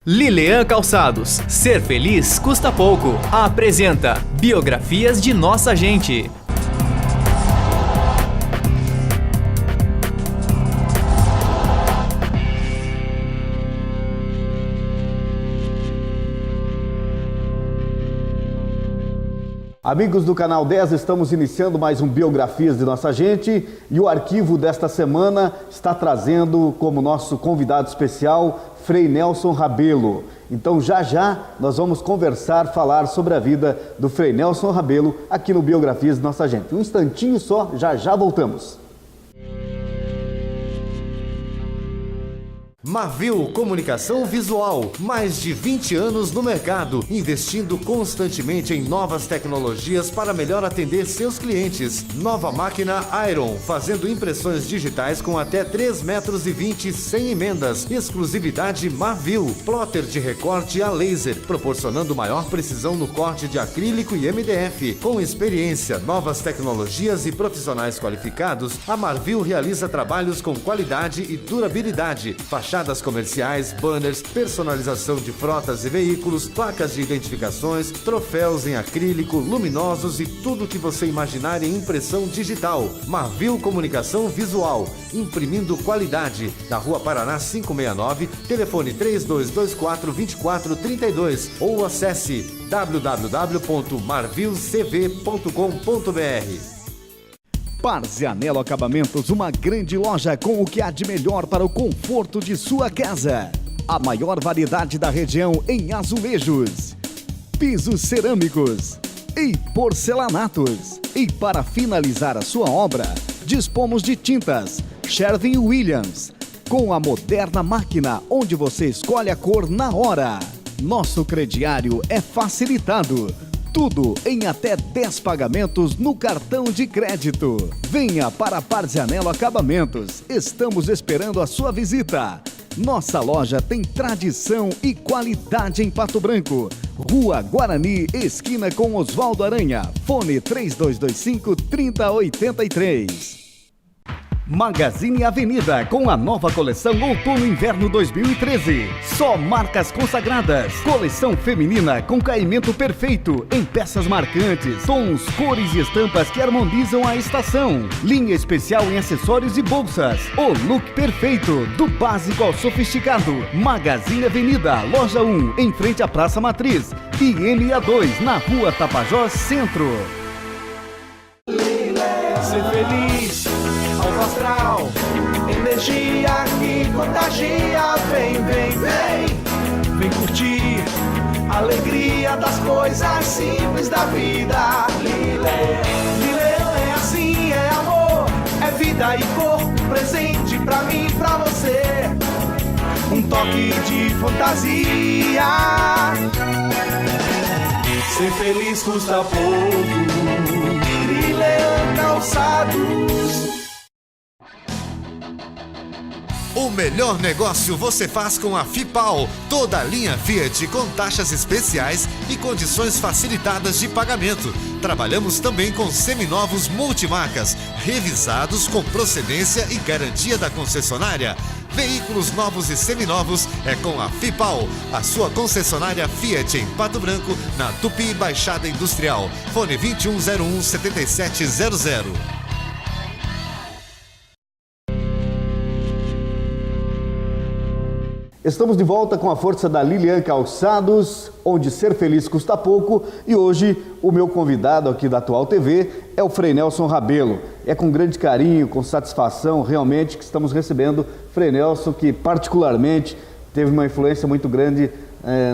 Lilian Calçados, ser feliz custa pouco. Apresenta Biografias de Nossa Gente. Amigos do Canal 10, estamos iniciando mais um Biografias de Nossa Gente e o arquivo desta semana está trazendo como nosso convidado especial Frei Nelson Rabelo. Então já nós vamos falar sobre a vida do Frei Nelson Rabelo aqui no Biografias de Nossa Gente. Um instantinho só, já voltamos. Marvil Comunicação Visual, mais de 20 anos no mercado, investindo constantemente em novas tecnologias para melhor atender seus clientes. Nova máquina Iron, fazendo impressões digitais com até 3,20 metros sem emendas. Exclusividade Marvil, plotter de recorte a laser, proporcionando maior precisão no corte de acrílico e MDF. Com experiência, novas tecnologias e profissionais qualificados, a Marvil realiza trabalhos com qualidade e durabilidade. Fachadas comerciais, banners, personalização de frotas e veículos, placas de identificações, troféus em acrílico, luminosos e tudo que você imaginar em impressão digital. Marvil Comunicação Visual, imprimindo qualidade. Na Rua Paraná 569, telefone 3224-2432 ou acesse www.marvilcv.com.br. Parzianello Acabamentos, uma grande loja com o que há de melhor para o conforto de sua casa. A maior variedade da região em azulejos, pisos cerâmicos e porcelanatos. E para finalizar a sua obra, dispomos de tintas Sherwin-Williams, com a moderna máquina onde você escolhe a cor na hora. Nosso crediário é facilitado. Tudo em até 10 pagamentos no cartão de crédito. Venha para Parzianello Acabamentos. Estamos esperando a sua visita. Nossa loja tem tradição e qualidade em Pato Branco. Rua Guarani, esquina com Oswaldo Aranha. Fone 3225-3083. Magazine Avenida, com a nova coleção Outono Inverno 2013. Só marcas consagradas. Coleção feminina com caimento perfeito, em peças marcantes, tons, cores e estampas que harmonizam a estação. Linha especial em acessórios e bolsas. O look perfeito, do básico ao sofisticado. Magazine Avenida, loja 1, em frente à Praça Matriz. E MA2, na Rua Tapajós Centro. Ser feliz, alto astral, energia que contagia. Vem curtir a alegria das coisas simples da vida. Lileão é assim, é amor, é vida e corpo, presente pra mim e pra você. Um toque de fantasia. Ser feliz custa pouco. Lilian Calçados. O melhor negócio você faz com a FIPAL. Toda a linha Fiat com taxas especiais e condições facilitadas de pagamento. Trabalhamos também com seminovos multimarcas, revisados com procedência e garantia da concessionária. Veículos novos e seminovos é com a FIPAL, a sua concessionária Fiat em Pato Branco, na Tupi Baixada Industrial. Fone 2101-7700. Estamos de volta com a força da Lilian Calçados, onde ser feliz custa pouco, e hoje o meu convidado aqui da Atual TV é o Frei Nelson Rabelo. É com grande carinho, com satisfação realmente que estamos recebendo Frei Nelson, que particularmente teve uma influência muito grande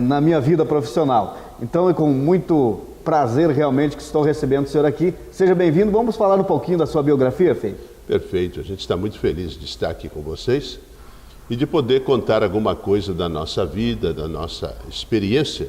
na minha vida profissional. Então é com muito prazer realmente que estou recebendo o senhor aqui. Seja bem-vindo, vamos falar um pouquinho da sua biografia, Frei? Perfeito, a gente está muito feliz de estar aqui com vocês e de poder contar alguma coisa da nossa vida, da nossa experiência,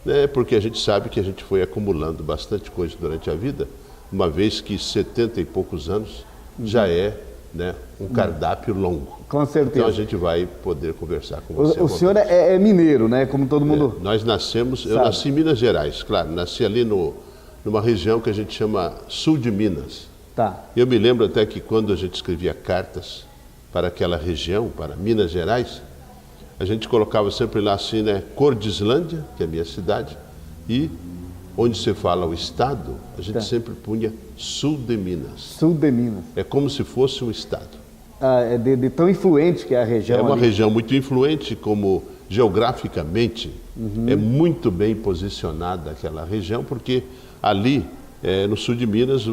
né? Porque a gente sabe que a gente foi acumulando bastante coisa durante a vida, uma vez que 70 e poucos anos já é, né, um cardápio longo. Com certeza. Então a gente vai poder conversar com você. O senhor é mineiro, né? Como todo mundo nós nascemos, sabe. Eu nasci em Minas Gerais, claro, nasci ali numa região que a gente chama sul de Minas. Tá. Eu me lembro até que quando a gente escrevia cartas para aquela região, para Minas Gerais, a gente colocava sempre lá assim, né? Cordislândia, que é a minha cidade, e onde se fala o estado, a gente sempre punha sul de Minas. Sul de Minas. É como se fosse um estado. É de tão influente que é a região. É uma ali. região muito influente, como geograficamente é muito bem posicionada aquela região, porque ali, no sul de Minas,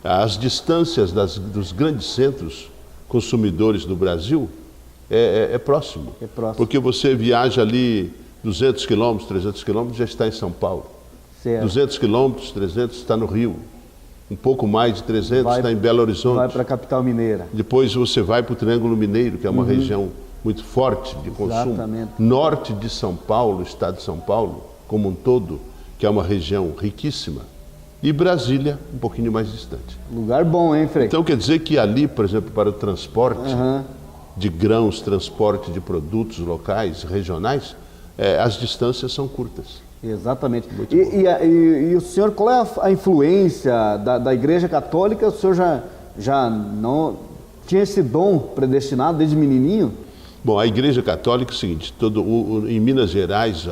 as distâncias dos grandes centros consumidores do Brasil é próximo. É próximo. Porque você viaja ali 200 quilômetros, 300 quilômetros, já está em São Paulo. Certo. 200 quilômetros, 300 está no Rio. Um pouco mais de 300 está em Belo Horizonte. Vai para a capital mineira. Depois você vai para o Triângulo Mineiro, que é uma região muito forte de consumo. Exatamente. Norte de São Paulo, o estado de São Paulo, como um todo, que é uma região riquíssima. E Brasília, um pouquinho mais distante. Lugar bom, hein, Frei? Então quer dizer que ali, por exemplo, para o transporte de grãos, transporte de produtos locais, regionais, as distâncias são curtas. Exatamente. E o senhor, qual é a influência da Igreja Católica? O senhor já não tinha esse dom predestinado desde menininho? Bom, a Igreja Católica é o seguinte, em Minas Gerais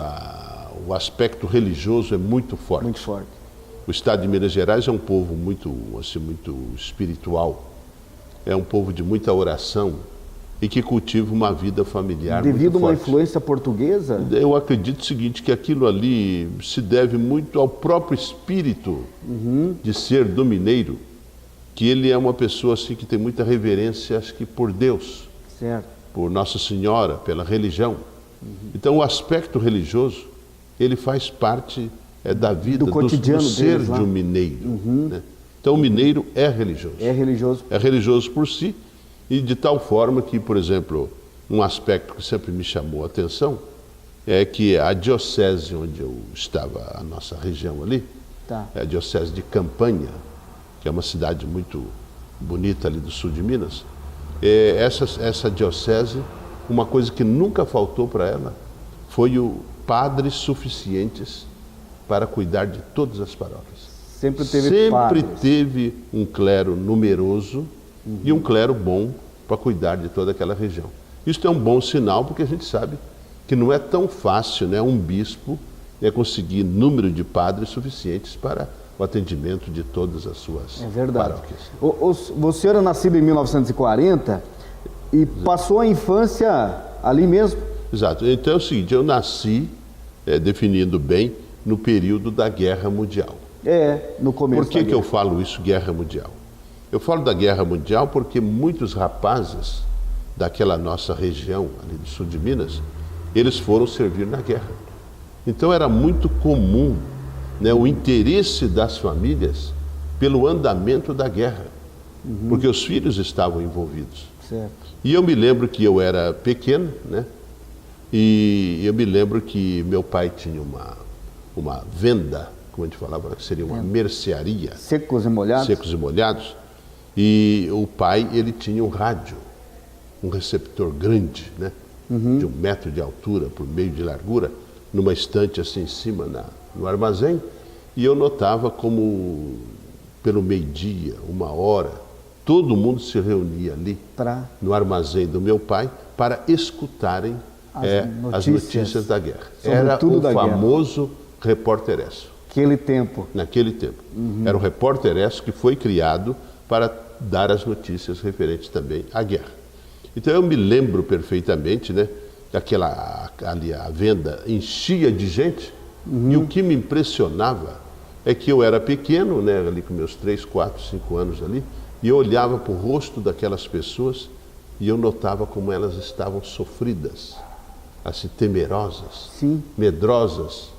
o aspecto religioso é muito forte. Muito forte. O estado de Minas Gerais é um povo muito espiritual, é um povo de muita oração e que cultiva uma vida familiar Devido muito a uma forte. influência portuguesa? Eu acredito o seguinte, que aquilo ali se deve muito ao próprio espírito de ser do mineiro, que ele é uma pessoa assim que tem muita reverência, acho que por Deus, Certo. por Nossa Senhora, pela religião. Então o aspecto religioso, ele faz parte da vida, Do cotidiano do ser deles lá. de um mineiro. Né? Então o mineiro é religioso. É religioso. É religioso por si, e de tal forma que, por exemplo, um aspecto que sempre me chamou a atenção é que a diocese onde eu estava, a nossa região ali, Tá. é a diocese de Campanha, que é uma cidade muito bonita ali do sul de Minas. Essa diocese, uma coisa que nunca faltou para ela foi o padres suficientes para cuidar de todas as paróquias. Sempre teve Sempre padres. teve um clero numeroso e um clero bom para cuidar de toda aquela região. Isso é um bom sinal, porque a gente sabe que não é tão fácil, né, um bispo conseguir número de padres suficientes para o atendimento de todas as suas É verdade. paróquias. O senhor é nascido em 1940 e passou a infância ali mesmo? Exato. Então é o seguinte, eu nasci, definindo bem, no período da Guerra Mundial. No começo. Por que eu falo isso, Guerra Mundial? Eu falo da Guerra Mundial porque muitos rapazes daquela nossa região, ali do sul de Minas, eles foram servir na guerra. Então era muito comum, né, o interesse das famílias pelo andamento da guerra, porque os filhos estavam envolvidos. Certo. E eu me lembro que eu era pequeno, né, e eu me lembro que meu pai tinha uma venda, como a gente falava, que seria uma mercearia. Secos e molhados? Secos e molhados. E o pai, ele tinha um rádio, um receptor grande, né? De 1 metro de altura por meio de largura, numa estante assim em cima no armazém. E eu notava como pelo meio-dia, 1 hora, todo mundo se reunia ali no armazém do meu pai para escutarem as notícias da guerra. Era o famoso Repórter Esso. Naquele tempo. Era o Repórter Esso que foi criado para dar as notícias referentes também à guerra. Então eu me lembro perfeitamente, né, ali a venda enchia de gente, e o que me impressionava é que eu era pequeno, né, ali com meus 3, 4, 5 anos ali, e eu olhava para o rosto daquelas pessoas e eu notava como elas estavam sofridas, assim, temerosas, medrosas,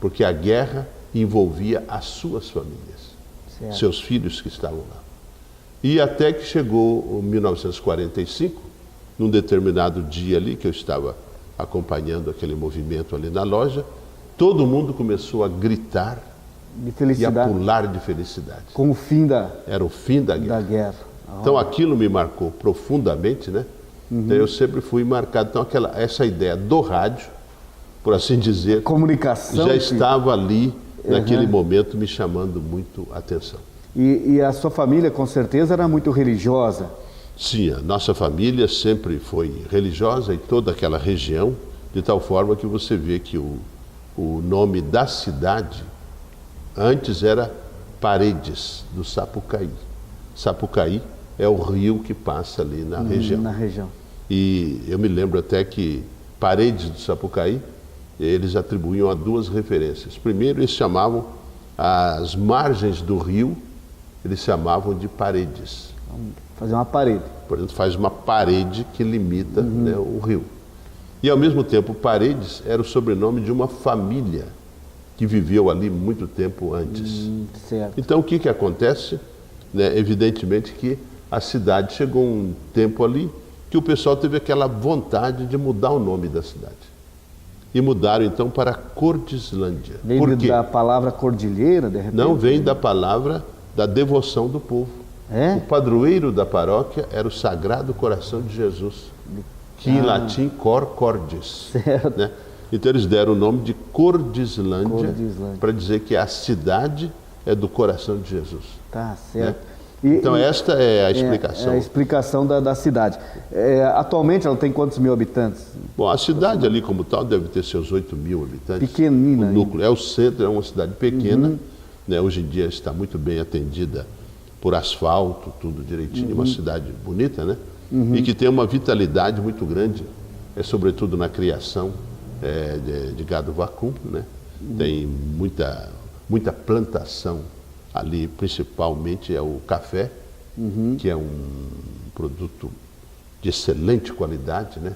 porque a guerra envolvia as suas famílias, seus filhos que estavam lá. E até que chegou 1945, num determinado dia ali, que eu estava acompanhando aquele movimento ali na loja, todo mundo começou a gritar e a pular de felicidade. Com o fim Era o fim da guerra. Então aquilo me marcou profundamente, né? Então eu sempre fui marcado. Então essa ideia do rádio, por assim dizer, comunicação, já estava ali naquele momento me chamando muito a atenção. E a sua família, com certeza, era muito religiosa. Sim, a nossa família sempre foi religiosa e toda aquela região, de tal forma que você vê que o nome da cidade antes era Paredes, do Sapucaí. Sapucaí é o rio que passa ali na região. Na região. E eu me lembro até que Paredes do Sapucaí, eles atribuíam a duas referências. Primeiro, eles chamavam as margens do rio, eles chamavam de paredes. Fazer uma parede. Por exemplo, faz uma parede que limita, né, o rio. E ao mesmo tempo, Paredes era o sobrenome de uma família que viveu ali muito tempo antes. Certo. Então o que que acontece? Né, evidentemente que a cidade chegou um tempo ali que o pessoal teve aquela vontade de mudar o nome da cidade. E mudaram então para Cordislândia. Vem Por quê? da palavra cordilheira, de repente? Não, vem da palavra da devoção do povo. É? O padroeiro da paróquia era o Sagrado Coração de Jesus, que em latim cor cordis. Certo. Né? Então eles deram o nome de Cordislândia Cordislândia. para dizer que a cidade é do coração de Jesus. Tá, certo. Então esta é a explicação. É a explicação da cidade. Atualmente ela tem quantos mil habitantes? Bom, a cidade ali como tal deve ter seus 8.000 habitantes. Pequenina O núcleo é o centro, é uma cidade pequena. Né? Hoje em dia está muito bem atendida por asfalto, tudo direitinho. Uma cidade bonita, né? E que tem uma vitalidade muito grande, sobretudo na criação de gado vacuno, né? Tem muita plantação ali, principalmente é o café, que é um produto de excelente qualidade, né?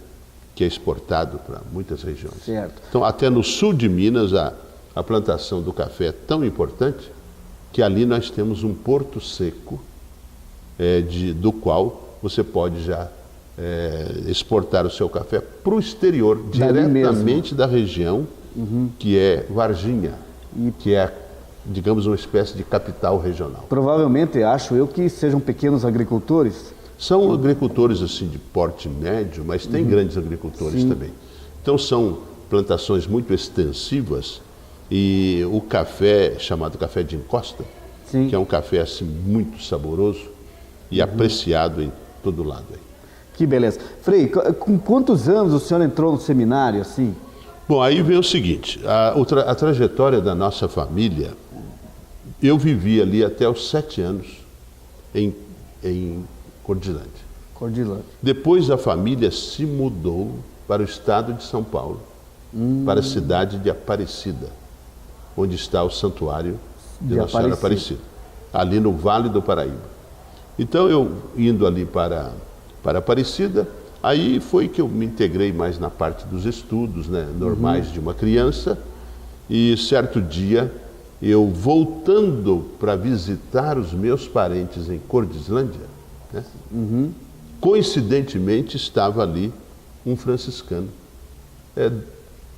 Que é exportado para muitas regiões. Certo. Então, até no sul de Minas, a plantação do café é tão importante que ali nós temos um porto seco, do qual você pode já exportar o seu café para o exterior, Dali diretamente da região, que é Varginha, que é, digamos, uma espécie de capital regional. Provavelmente, acho eu, que sejam pequenos agricultores. São agricultores assim de porte médio, mas tem grandes agricultores também. Então são plantações muito extensivas e o café, chamado café de encosta, Sim. que é um café assim muito saboroso e apreciado em todo lado. Aí. Que beleza. Frei, com quantos anos o senhor entrou no seminário, assim? Bom, aí vem o seguinte, a trajetória da nossa família, eu vivi ali até os 7 anos em Cordislândia. Cordilândia. Depois a família se mudou para o estado de São Paulo, para a cidade de Aparecida, onde está o santuário de Nossa Senhora Aparecida, ali no Vale do Paraíba. Então eu indo ali para Aparecida, aí foi que eu me integrei mais na parte dos estudos, né, normais de uma criança, e certo dia eu voltando para visitar os meus parentes em Cordislândia, né, coincidentemente estava ali um franciscano,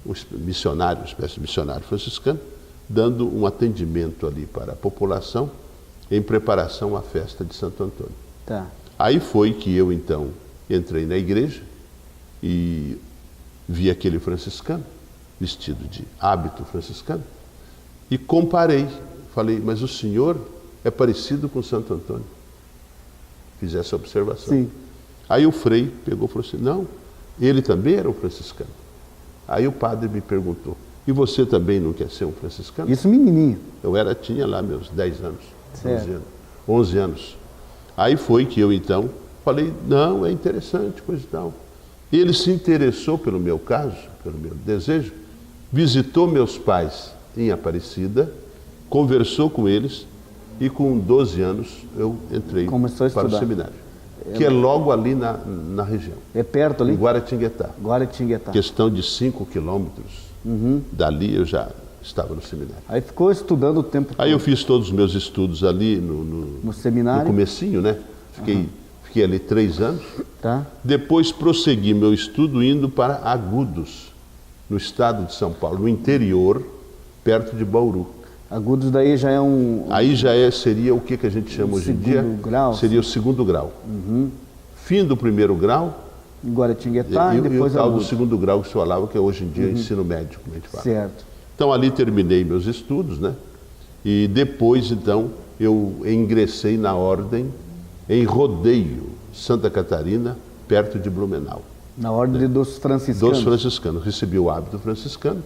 um missionário, uma espécie de missionário franciscano, dando um atendimento ali para a população em preparação à festa de Santo Antônio. Tá. Aí foi que eu então entrei na igreja e vi aquele franciscano, vestido de hábito franciscano, e comparei. Falei, mas o senhor é parecido com Santo Antônio? Fiz essa observação. Sim. Aí o frei pegou e falou assim, não, ele também era um franciscano. Aí o padre me perguntou, e você também não quer ser um franciscano? Isso menininho. Eu tinha lá meus 10 anos, Certo. 11 anos. Aí foi que eu então falei, não, é interessante, coisa e tal. Ele se interessou pelo meu caso, pelo meu desejo, visitou meus pais em Aparecida, conversou com eles e com 12 anos eu entrei Começou a para o estudar. seminário, que é logo ali na região, É perto ali? em Guaratinguetá. Guaratinguetá. Questão de 5 quilômetros dali eu já estava no seminário. Aí ficou estudando o tempo todo. Aí eu fiz todos os meus estudos ali no seminário? no comecinho, né? Fiquei ali 3 anos. Tá. Depois prossegui meu estudo indo para Agudos, no estado de São Paulo, no interior, perto de Bauru. Agudos daí já é um... Aí já seria o que a gente chama hoje em dia? grau, Seria o segundo grau. Fim do primeiro grau Guaratinguetá e e depois o tal do Agudos. segundo grau que se falava, que é hoje em dia ensino médio, como a gente fala. Certo. Então ali terminei meus estudos, né? E depois então eu ingressei na ordem em Rodeio, Santa Catarina, perto de Blumenau. Na ordem dos franciscanos. Dos franciscanos. Recebi o hábito franciscano.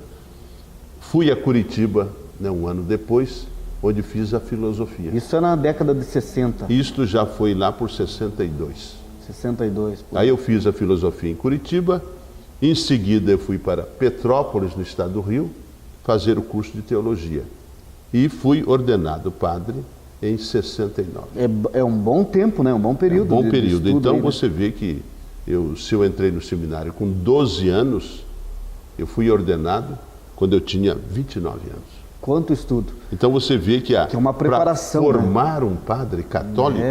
Fui a Curitiba, né, um ano depois, onde fiz a filosofia. Isso é na década de 60. Isto já foi lá por 62. 62. Pô. Aí eu fiz a filosofia em Curitiba. Em seguida eu fui para Petrópolis, no estado do Rio, fazer o curso de teologia. E fui ordenado padre em 69. É um bom tempo, né? Um bom período. É um bom período. De estudo Então aí, né? você vê que se eu entrei no seminário com 12 anos, eu fui ordenado quando eu tinha 29 anos. Quanto estudo. Então você vê que é uma preparação, para formar um padre católico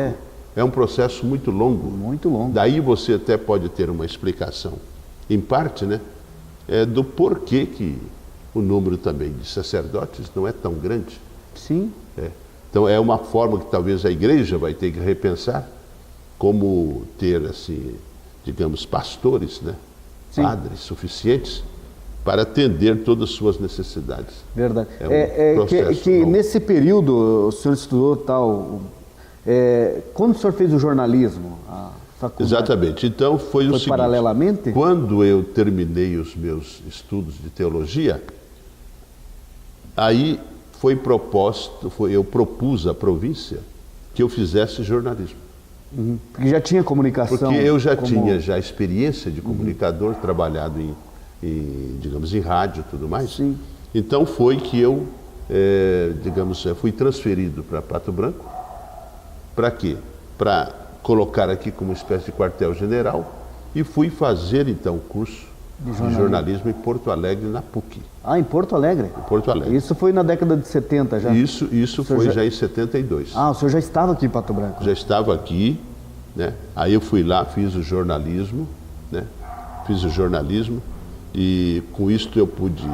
é um processo muito longo. Muito longo. Daí você até pode ter uma explicação, em parte, né, do porquê que o número também de sacerdotes não é tão grande. Sim. Então é uma forma que talvez a igreja vai ter que repensar, como ter, assim, digamos, pastores, né, padres suficientes para atender todas as suas necessidades. Verdade. Processo longo. Nesse período o senhor estudou tal. Quando o senhor fez o jornalismo, a faculdade? Exatamente. Então foi o seguinte. Paralelamente? Quando eu terminei os meus estudos de teologia, aí eu propus à província que eu fizesse jornalismo. Uhum. Porque já tinha comunicação. Porque eu já tinha experiência de comunicador, trabalhado digamos, em rádio e tudo mais. Sim. Então foi que eu, fui transferido para Pato Branco. Para quê? Para colocar aqui como espécie de quartel-general e fui fazer então o curso de jornalismo em Porto Alegre, na PUC. Ah, em Porto Alegre? Em Porto Alegre. Isso foi na década de 70 já? Isso foi já em 72. Ah, o senhor já estava aqui em Pato Branco? Já estava aqui, né? Aí eu fui lá, fiz o jornalismo, né? Fiz o jornalismo e com isso eu pude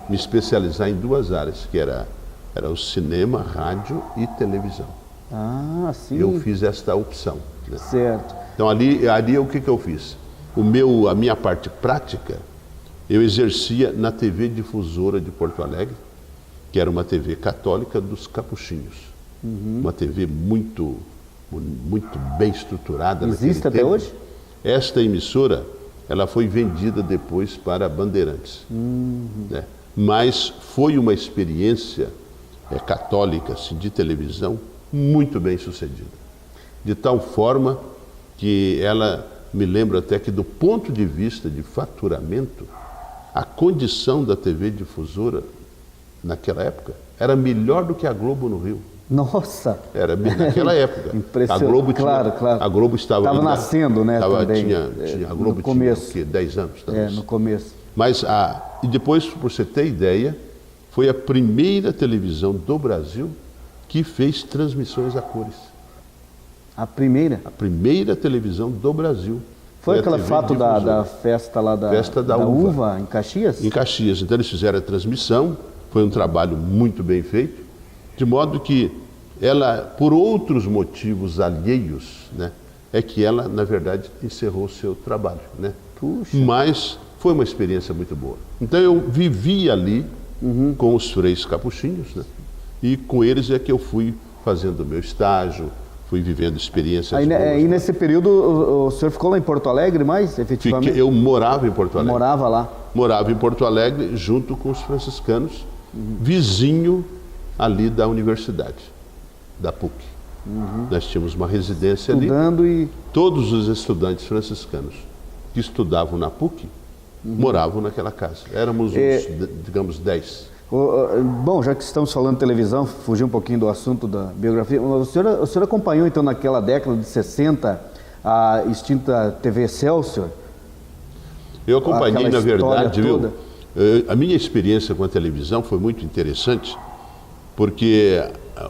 me especializar em duas áreas, que era o cinema, rádio e televisão. Ah, sim. Eu fiz esta opção, né? Certo. Então ali o que eu fiz? A minha parte prática, eu exercia na TV Difusora de Porto Alegre, que era uma TV católica dos Capuchinhos. Uma TV muito, muito bem estruturada. Existe até hoje? Esta emissora, ela foi vendida depois para Bandeirantes. Né? Mas foi uma experiência católica, assim, de televisão, muito bem sucedida. De tal forma que ela, me lembro até que do ponto de vista de faturamento, a condição da TV Difusora, naquela época, era melhor do que a Globo no Rio. Nossa! Era naquela época. Impressionante. A Globo claro. A Globo estava nascendo, né? Também. A Globo no começo. tinha o quê? 10 anos, talvez. No começo. Mas e depois, por você ter ideia, foi a primeira televisão do Brasil que fez transmissões a cores. A primeira? A primeira televisão do Brasil. Foi aquele fato da festa lá da uva em Caxias? Em Caxias. Então eles fizeram a transmissão, foi um trabalho muito bem feito, de modo que ela, por outros motivos alheios, né, é que ela, na verdade, encerrou o seu trabalho, né? Puxa. Mas foi uma experiência muito boa. Então eu vivi ali com os freis capuchinhos, né? E com eles é que eu fui fazendo o meu estágio, fui vivendo experiências boas. Aí nesse período o senhor ficou lá em Porto Alegre mais, efetivamente? Eu morava em Porto Alegre. Morava lá? Morava em Porto Alegre junto com os franciscanos, vizinho ali da universidade, da PUC. Nós tínhamos uma residência Estudando ali. Todos os estudantes franciscanos que estudavam na PUC moravam naquela casa. Éramos uns, digamos, 10. Bom, já que estamos falando de televisão, fugir um pouquinho do assunto da biografia, o senhor acompanhou então naquela década de 60 a extinta TV Excelsior? Eu acompanhei, na verdade, a minha experiência com a televisão foi muito interessante, porque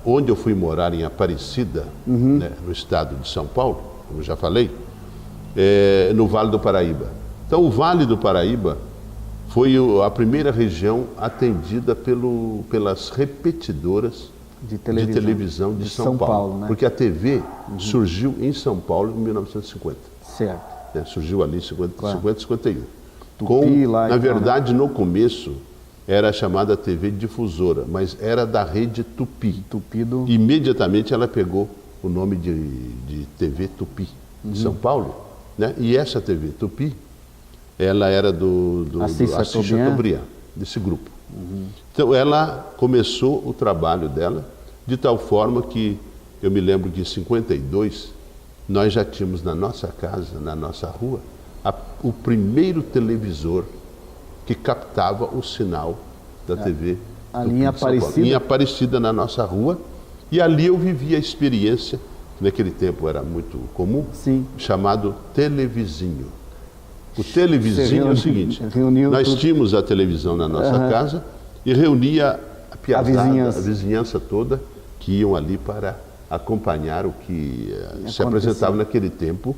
onde eu fui morar em Aparecida, né, no estado de São Paulo, como já falei, no Vale do Paraíba. Então o Vale do Paraíba foi a primeira região atendida pelas repetidoras de televisão de São Paulo, né? Porque a TV surgiu em São Paulo em 1950. Certo. Né? Surgiu ali em 51. Tupi, Na verdade, no começo, era chamada TV Difusora, mas era da rede Tupi. Tupi do... Imediatamente ela pegou o nome de TV Tupi. de São Paulo, né? E essa TV Tupi, ela era do Assis Chateaubriand, desse grupo. Então ela começou o trabalho dela de tal forma que eu me lembro que em 52 nós já tínhamos na nossa casa, na nossa rua, o primeiro televisor que captava o sinal da TV. A linha Aparecida? Linha Aparecida na nossa rua. E ali eu vivi a experiência, que naquele tempo era muito comum, Sim. chamado televizinho. O televizinho é o seguinte, nós tínhamos a televisão na nossa casa e reunia a piazada, a vizinhança toda, que iam ali para acompanhar o que se apresentava naquele tempo,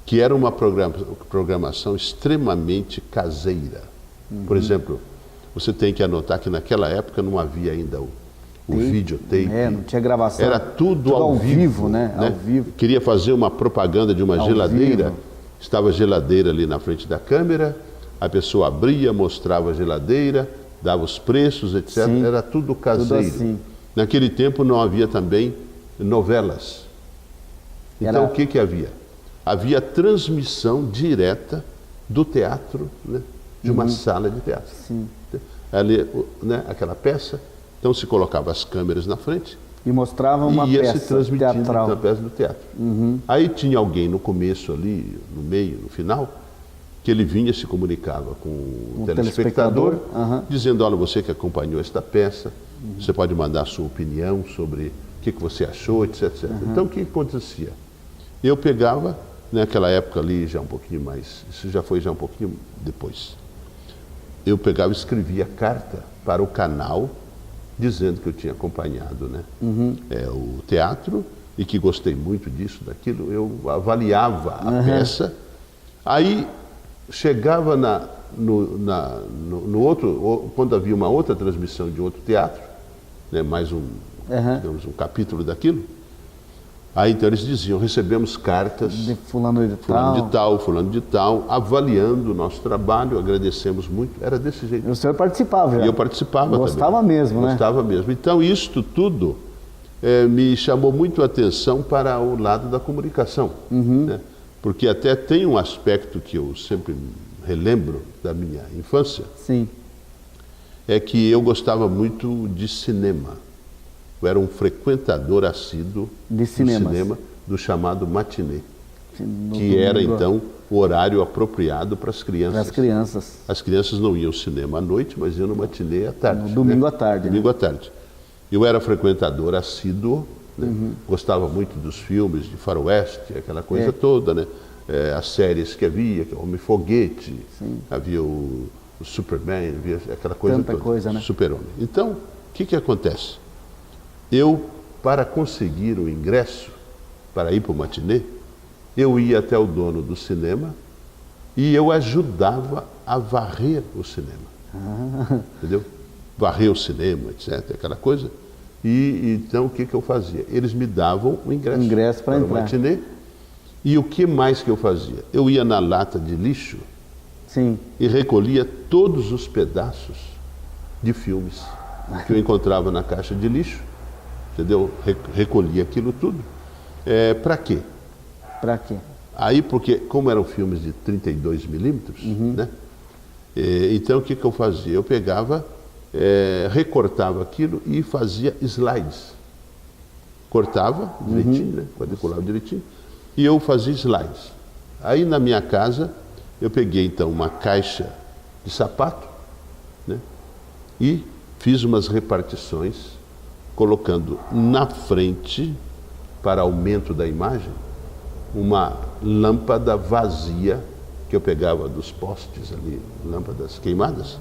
que era uma programação extremamente caseira. Por exemplo, você tem que anotar que naquela época não havia ainda o videotape. Não tinha gravação. Era tudo ao vivo, né? Ao vivo. Queria fazer uma propaganda de uma Ao geladeira. vivo. Estava a geladeira ali na frente da câmera, a pessoa abria, mostrava a geladeira, dava os preços, etc. Sim, era tudo caseiro. tudo assim. Naquele tempo não havia também novelas. Então o que havia? Havia transmissão direta do teatro, né? De uma sala de teatro. Sim. Ali, né? Aquela peça, então se colocava as câmeras na frente E mostrava uma e ia peça se transmitindo teatral. na peça do teatro. Aí tinha alguém no começo ali, no meio, no final, que ele vinha e se comunicava com o telespectador, dizendo, olha, você que acompanhou esta peça, você pode mandar a sua opinião sobre o que você achou, etc. Então o que acontecia? Eu pegava, naquela época ali, já um pouquinho mais, isso já foi um pouquinho depois, eu pegava e escrevia carta para o canal, dizendo que eu tinha acompanhado, né, o teatro e que gostei muito disso, daquilo. Eu avaliava a peça, aí chegava no outro, quando havia uma outra transmissão de outro teatro, né, mais digamos, um capítulo daquilo, aí então eles diziam, recebemos cartas De fulano de fulano de tal, avaliando o nosso trabalho, agradecemos muito, era desse jeito. E o senhor participava já? E eu participava Gostava também. mesmo, né? Gostava mesmo. Então isto tudo me chamou muito a atenção para o lado da comunicação, né? Porque até tem um aspecto que eu sempre relembro da minha infância, Sim. é que eu gostava muito de cinema. Eu era um frequentador assíduo De do cinemas. cinema, do chamado matinê, No que era domingo, então o horário apropriado para as crianças. para as crianças. As crianças não iam ao cinema à noite, mas iam no matinê à tarde. No domingo à tarde, Domingo à tarde. Eu era frequentador assíduo, né? Gostava muito dos filmes de faroeste, aquela coisa toda, né? As séries que havia, Homem-Foguete, havia o Superman, havia aquela coisa Tanta toda. coisa, né? Super-Homem. Então, o que acontece? Eu, para conseguir o ingresso, para ir para o matinê, eu ia até o dono do cinema e eu ajudava a varrer o cinema. Entendeu? Varrer o cinema, etc., aquela coisa. E então o que eu fazia? Eles me davam o ingresso para o entrar. matinê. E o que mais que eu fazia? Eu ia na lata de lixo Sim. e recolhia todos os pedaços de filmes que eu encontrava na caixa de lixo, entendeu? Recolhia aquilo tudo. Para quê? Para quê? Aí, porque como eram filmes de 32 milímetros, né? Então o que eu fazia? Eu pegava, recortava aquilo e fazia slides. Cortava direitinho, né? Quadriculava direitinho, e eu fazia slides. Aí na minha casa, eu peguei então uma caixa de sapato, né? E fiz umas repartições, colocando na frente, para aumento da imagem, uma lâmpada vazia, que eu pegava dos postes ali, lâmpadas queimadas,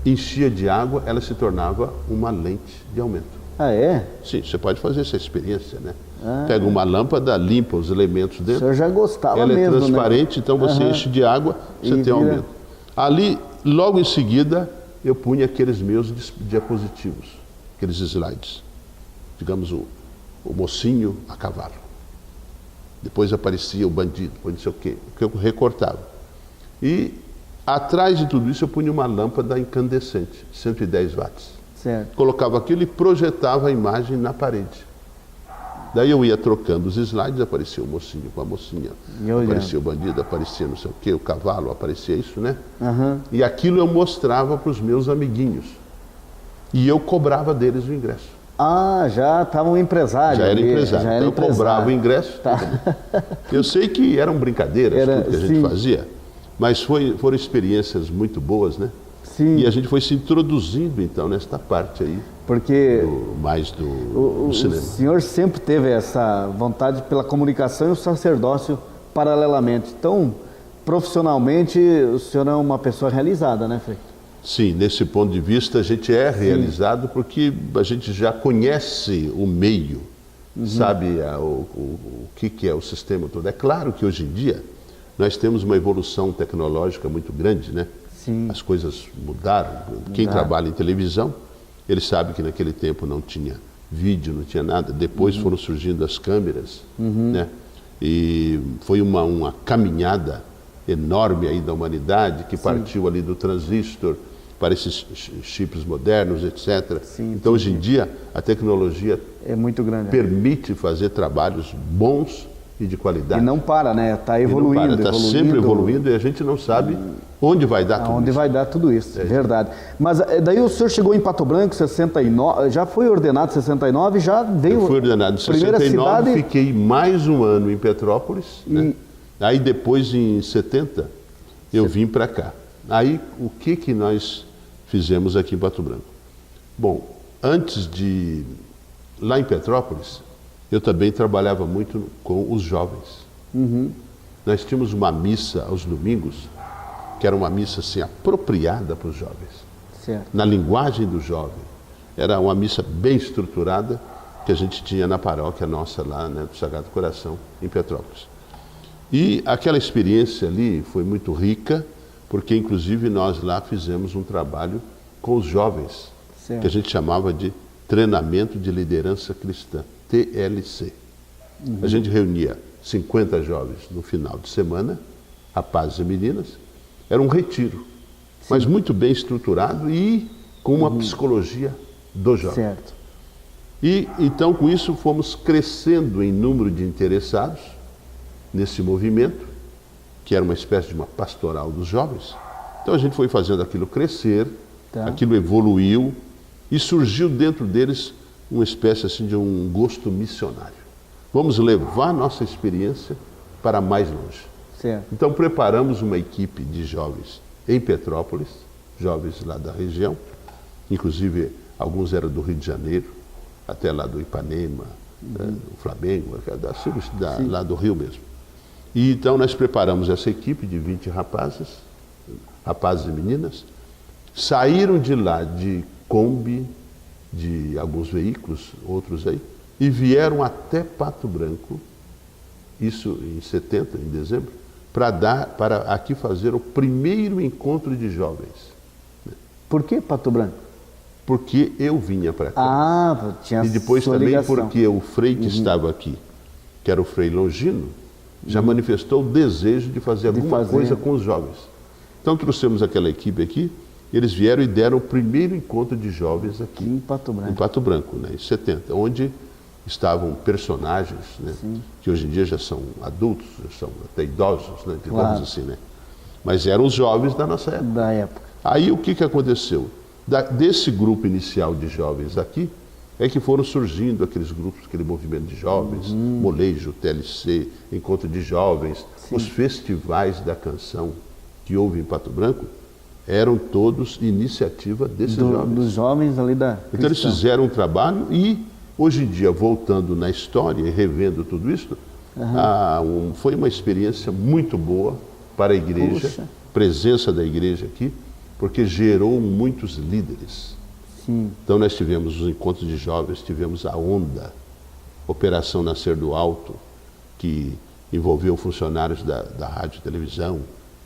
enchia de água, ela se tornava uma lente de aumento. Ah, é? Sim, você pode fazer essa experiência, né? Pega uma lâmpada, limpa os elementos O dentro. senhor já gostava Ela mesmo, é transparente, né? então você enche de água, você E tem um vira- aumento. Ali, logo em seguida, eu punha aqueles meus diapositivos, aqueles slides. Digamos, o mocinho a cavalo. Depois aparecia o bandido, depois não sei o quê, que eu recortava. E atrás de tudo isso eu punha uma lâmpada incandescente, 110 watts. Certo. Colocava aquilo e projetava a imagem na parede. Daí eu ia trocando os slides, aparecia o mocinho com a mocinha, E olhando. aparecia o bandido, aparecia não sei o quê, o cavalo, aparecia isso, né? Aham. E aquilo eu mostrava para os meus amiguinhos. E eu cobrava deles o ingresso. Ah, já estava um empresário. Já era ali, empresário. já era Então eu empresário. cobrava o ingresso. Tá. Eu sei que eram brincadeiras Era, tudo que a gente sim. fazia, mas foram experiências muito boas, né? Sim. E a gente foi se introduzindo então nesta parte aí, Porque do o cinema. senhor sempre teve essa vontade pela comunicação e o sacerdócio paralelamente. Então, profissionalmente, o senhor é uma pessoa realizada, né, Frei? Sim, nesse ponto de vista a gente é realizado porque a gente já conhece o meio, sabe o que é o sistema todo. É claro que hoje em dia nós temos uma evolução tecnológica muito grande, né? Sim. As coisas mudaram. Quem trabalha em televisão, ele sabe que naquele tempo não tinha vídeo, não tinha nada. Depois foram surgindo as câmeras, né? E foi uma caminhada enorme aí da humanidade que partiu ali do transistor para esses chips modernos, etc. Sim, então hoje em dia a tecnologia É muito grande. permite fazer trabalhos bons e de qualidade. E não para, né? Está E não evoluindo. para, está sempre evoluindo e a gente não sabe onde vai dar tudo Aonde isso. vai dar tudo isso, verdade. Mas daí o senhor chegou em Pato Branco, 69, já foi ordenado em 69, já veio... Eu fui ordenado em primeira 69, cidade... fiquei mais um ano em Petrópolis, né? Aí depois em 70 eu vim para cá. Aí o que nós fizemos aqui em Pato Branco? Bom, antes de... Lá em Petrópolis, eu também trabalhava muito com os jovens. Nós tínhamos uma missa aos domingos, que era uma missa assim, apropriada para os jovens, Certo. na linguagem do jovem. Era uma missa bem estruturada que a gente tinha na paróquia nossa lá, né, do Sagrado Coração, em Petrópolis. E aquela experiência ali foi muito rica, porque inclusive nós lá fizemos um trabalho com os jovens, Certo. que a gente chamava de Treinamento de Liderança Cristã, TLC. A gente reunia 50 jovens no final de semana, rapazes e meninas. Era um retiro, mas muito bem estruturado e com uma psicologia do jovem. Certo. E então com isso fomos crescendo em número de interessados nesse movimento, que era uma espécie de uma pastoral dos jovens. Então a gente foi fazendo aquilo crescer, Tá. aquilo evoluiu e surgiu dentro deles uma espécie assim de um gosto missionário. Vamos levar nossa experiência para mais longe. Certo. Então preparamos uma equipe de jovens em Petrópolis, jovens lá da região, inclusive alguns eram do Rio de Janeiro, até lá do Ipanema, do Flamengo, lá do Rio mesmo. E então nós preparamos essa equipe de 20 rapazes e meninas, saíram de lá de Kombi, de alguns veículos, outros aí, e vieram até Pato Branco, isso em 70, em dezembro, para aqui fazer o primeiro encontro de jovens. Por que Pato Branco? Porque eu vinha para cá. Ah, tinha E depois sua também ligação. porque o Frei que estava aqui, que era o Frei Longino, já manifestou o desejo de fazer alguma coisa com os jovens. Então trouxemos aquela equipe aqui, eles vieram e deram o primeiro encontro de jovens aqui. Em Pato Branco. Em Pato Branco, né, em 70, onde estavam personagens, né, que hoje em dia já são adultos, já são até idosos, né, digamos Claro. assim, né? Mas eram os jovens da nossa época. Da época. Aí o que aconteceu? Desse grupo inicial de jovens aqui, é que foram surgindo aqueles grupos, aquele movimento de jovens, molejo, TLC, encontro de jovens, os festivais da canção que houve em Pato Branco, eram todos iniciativa desses jovens. Dos jovens ali da Então eles cristã. fizeram um trabalho e, hoje em dia, voltando na história e revendo tudo isso, foi uma experiência muito boa para a igreja, Puxa. presença da igreja aqui, porque gerou muitos líderes. Sim. Então nós tivemos os encontros de jovens, tivemos a Onda, Operação Nascer do Alto, que envolveu funcionários da rádio e televisão,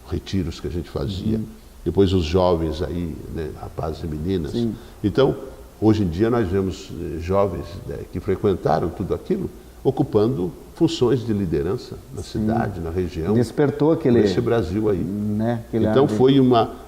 retiros que a gente fazia. Depois os jovens aí, né, rapazes e meninas. Sim. Então, hoje em dia nós vemos jovens, né, que frequentaram tudo aquilo, ocupando funções de liderança na cidade, na região. Despertou aquele... Nesse Brasil aí. Né, aquele Então foi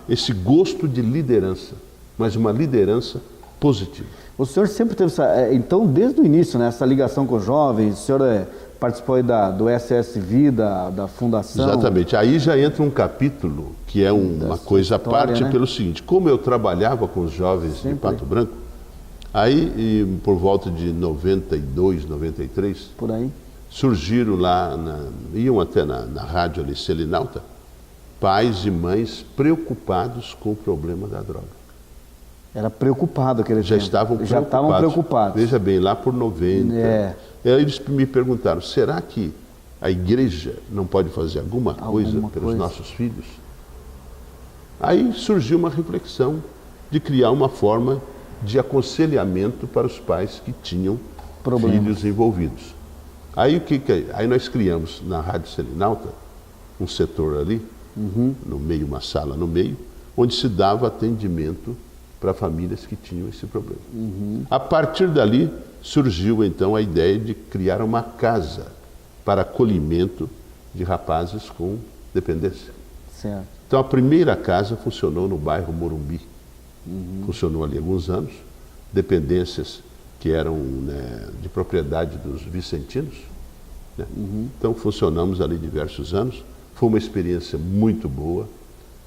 esse gosto de liderança, mas uma liderança positiva. O senhor sempre teve então, desde o início, né, essa ligação com os jovens, o senhor participou aí do SS Vida, da Fundação. Exatamente. Aí já entra um capítulo que é uma coisa à parte, né? Pelo seguinte, como eu trabalhava com os jovens de Pato Branco, aí por volta de 92, 93, por aí, surgiram lá, iam até na rádio ali, Selinalta, pais e mães preocupados com o problema da droga. Era preocupado aquele já tempo. Estavam preocupados. Veja bem, lá por 90. Aí eles me perguntaram, será que a igreja não pode fazer alguma coisa pelos nossos filhos? Aí surgiu uma reflexão de criar uma forma de aconselhamento para os pais que tinham filhos envolvidos. Aí aí nós criamos na Rádio Selinalta um setor ali, no meio, uma sala no meio, onde se dava atendimento para famílias que tinham esse problema. A partir dali surgiu então a ideia de criar uma casa para acolhimento de rapazes com dependência. Certo. Então a primeira casa funcionou no bairro Morumbi. Funcionou ali há alguns anos, dependências que eram, né, de propriedade dos vicentinos. Né? Então funcionamos ali diversos anos. Foi uma experiência muito boa.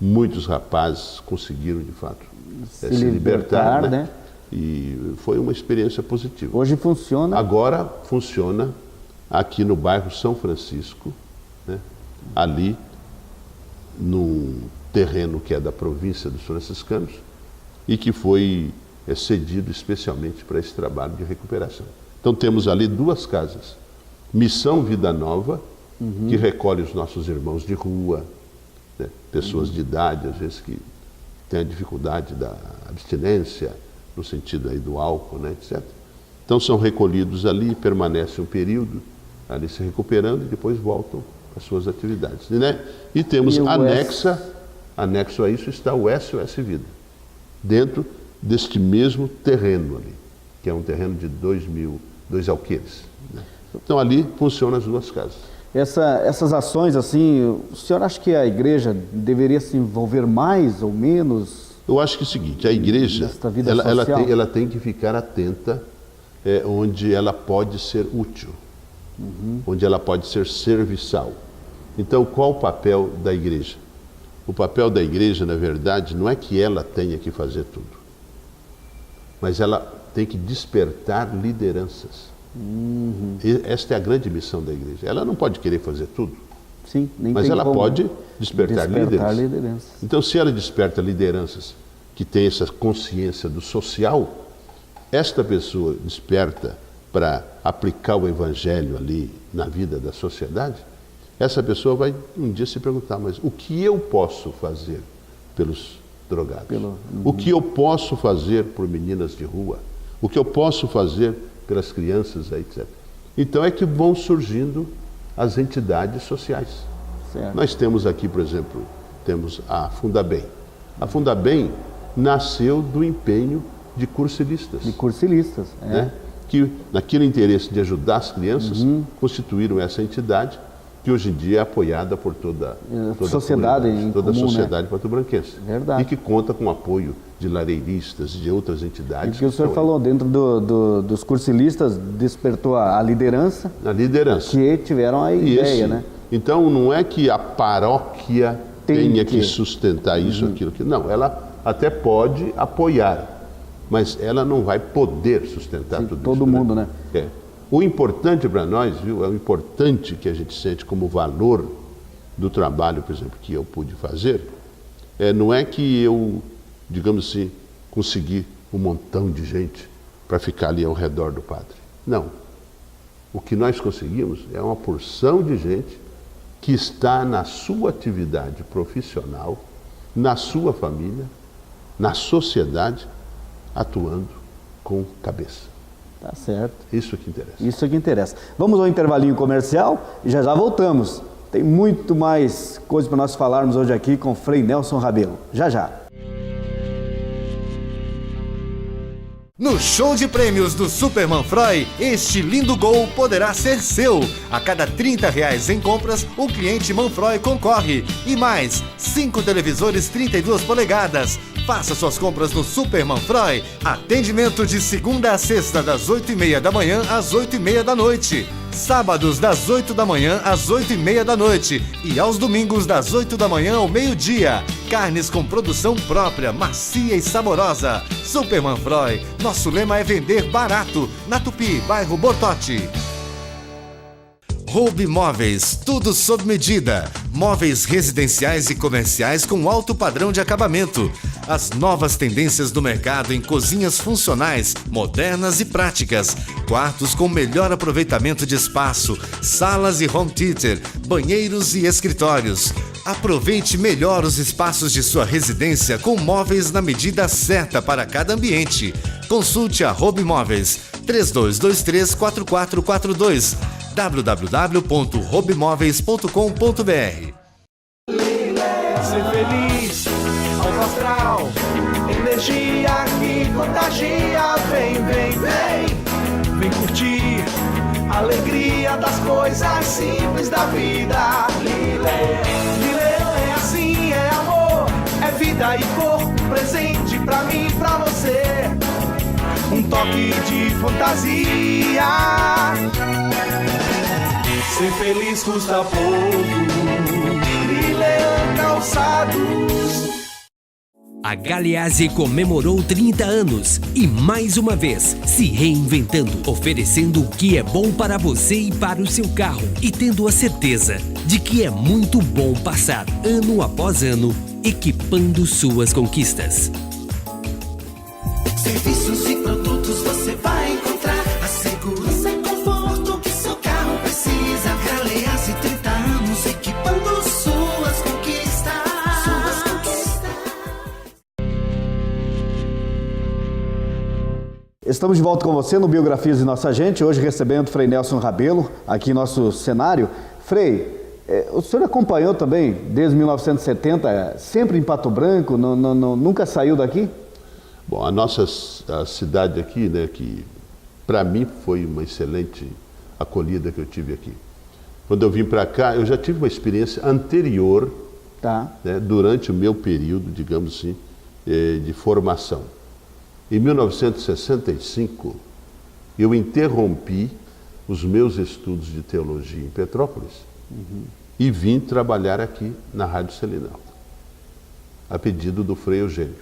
Muitos rapazes conseguiram, de fato, se libertar, né? E foi uma experiência positiva. Hoje funciona? Agora funciona aqui no bairro São Francisco, né? Ali num terreno que é da província dos franciscanos e que foi cedido especialmente para esse trabalho de recuperação. Então temos ali 2 casas. Missão Vida Nova, que recolhe os nossos irmãos de rua, né? Pessoas de idade, às vezes que têm a dificuldade da abstinência, no sentido aí do álcool, né, etc. Então são recolhidos ali, permanecem um período ali se recuperando e depois voltam às suas atividades. Né? E temos anexo a isso está o SOS Vida, dentro deste mesmo terreno ali, que é um terreno de 2 alqueires. Né? Então ali funcionam as 2 casas. Essas ações, assim, o senhor acha que a igreja deveria se envolver mais ou menos? Eu acho que é o seguinte, a igreja ela tem que ficar atenta onde ela pode ser útil, onde ela pode ser serviçal. Então, qual o papel da igreja? O papel da igreja, na verdade, não é que ela tenha que fazer tudo, mas ela tem que despertar lideranças. Esta é a grande missão da igreja. Ela não pode querer fazer tudo. Sim, nem mas tem ela como pode despertar lideranças. Então, se ela desperta lideranças que têm essa consciência do social, esta pessoa desperta para aplicar o evangelho ali na vida da sociedade, essa pessoa vai um dia se perguntar, mas o que eu posso fazer pelos drogados? O que eu posso fazer por meninas de rua? O que eu posso fazer pelas crianças, etc. Então é que vão surgindo as entidades sociais. Certo. Nós temos aqui, por exemplo, temos a Fundabem. A Fundabem nasceu do empenho de cursilistas. Né? Que, naquele interesse de ajudar as crianças, constituíram essa entidade que hoje em dia é apoiada por toda a sociedade patobranquense. Verdade. E que conta com o apoio de lareiristas e de outras entidades. E que o senhor falou, dentro dos cursilistas, despertou a liderança. A liderança. Que tiveram a ideia, né? Então, não é que a paróquia tenha que sustentar isso, aquilo. Não, ela até pode apoiar, mas ela não vai poder sustentar tudo todo isso. Mundo, né? O importante para nós, viu, é o importante que a gente sente como valor do trabalho, por exemplo, que eu pude fazer, não é que eu, digamos assim, consegui um montão de gente para ficar ali ao redor do padre. Não. O que nós conseguimos é uma porção de gente que está na sua atividade profissional, na sua família, na sociedade, atuando com cabeça. Tá certo. Isso que interessa. Isso que interessa. Vamos ao intervalinho comercial e já voltamos. Tem muito mais coisa para nós falarmos hoje aqui com Frei Nelson Rabelo. Já. No show de prêmios do Super Manfroy, este lindo gol poderá ser seu. A cada R$30 em compras, o cliente Manfroy concorre. E mais, 5 televisores 32 polegadas. Faça suas compras no Super Manfroy. Atendimento de segunda a sexta, das 8h30 da manhã às 8h30 da noite. Sábados, das 8 da manhã às 8h30 da noite. E aos domingos, das 8 da manhã ao meio-dia. Carnes com produção própria, macia e saborosa. Super Manfroy. Nosso lema é vender barato. Na Tupi, bairro Bortote. Hobby Móveis, tudo sob medida. Móveis residenciais e comerciais com alto padrão de acabamento. As novas tendências do mercado em cozinhas funcionais, modernas e práticas. Quartos com melhor aproveitamento de espaço. Salas e home theater, banheiros e escritórios. Aproveite melhor os espaços de sua residência com móveis na medida certa para cada ambiente. Consulte a Hobby Móveis 32234442 www.hobbymoveis.com.br. Ser feliz, alto astral, energia que contagia. Vem, vem, vem, vem curtir a alegria das coisas simples da vida. Lileão é assim, é amor, é vida e corpo presente pra mim e pra você. Um toque de fantasia. Ser feliz custa pouco. Lileão Calçados. A Galeazzi comemorou 30 anos e mais uma vez se reinventando, oferecendo o que é bom para você e para o seu carro e tendo a certeza de que é muito bom passar ano após ano equipando suas conquistas. Serviços e produtos você vai encontrar a segurança e conforto que seu carro precisa. Galeazzi, 30 anos equipando suas conquistas. Estamos de volta com você no Biografias de Nossa Gente, hoje recebendo o Frei Nelson Rabelo, aqui em nosso cenário. Frei, o senhor acompanhou também, desde 1970, sempre em Pato Branco, nunca saiu daqui? Bom, a cidade aqui, né, que para mim foi uma excelente acolhida que eu tive aqui. Quando eu vim para cá, eu já tive uma experiência anterior, né, durante o meu período, digamos assim, de formação. Em 1965, eu interrompi os meus estudos de teologia em Petrópolis e vim trabalhar aqui na Rádio Selinalta, a pedido do Frei Eugênio.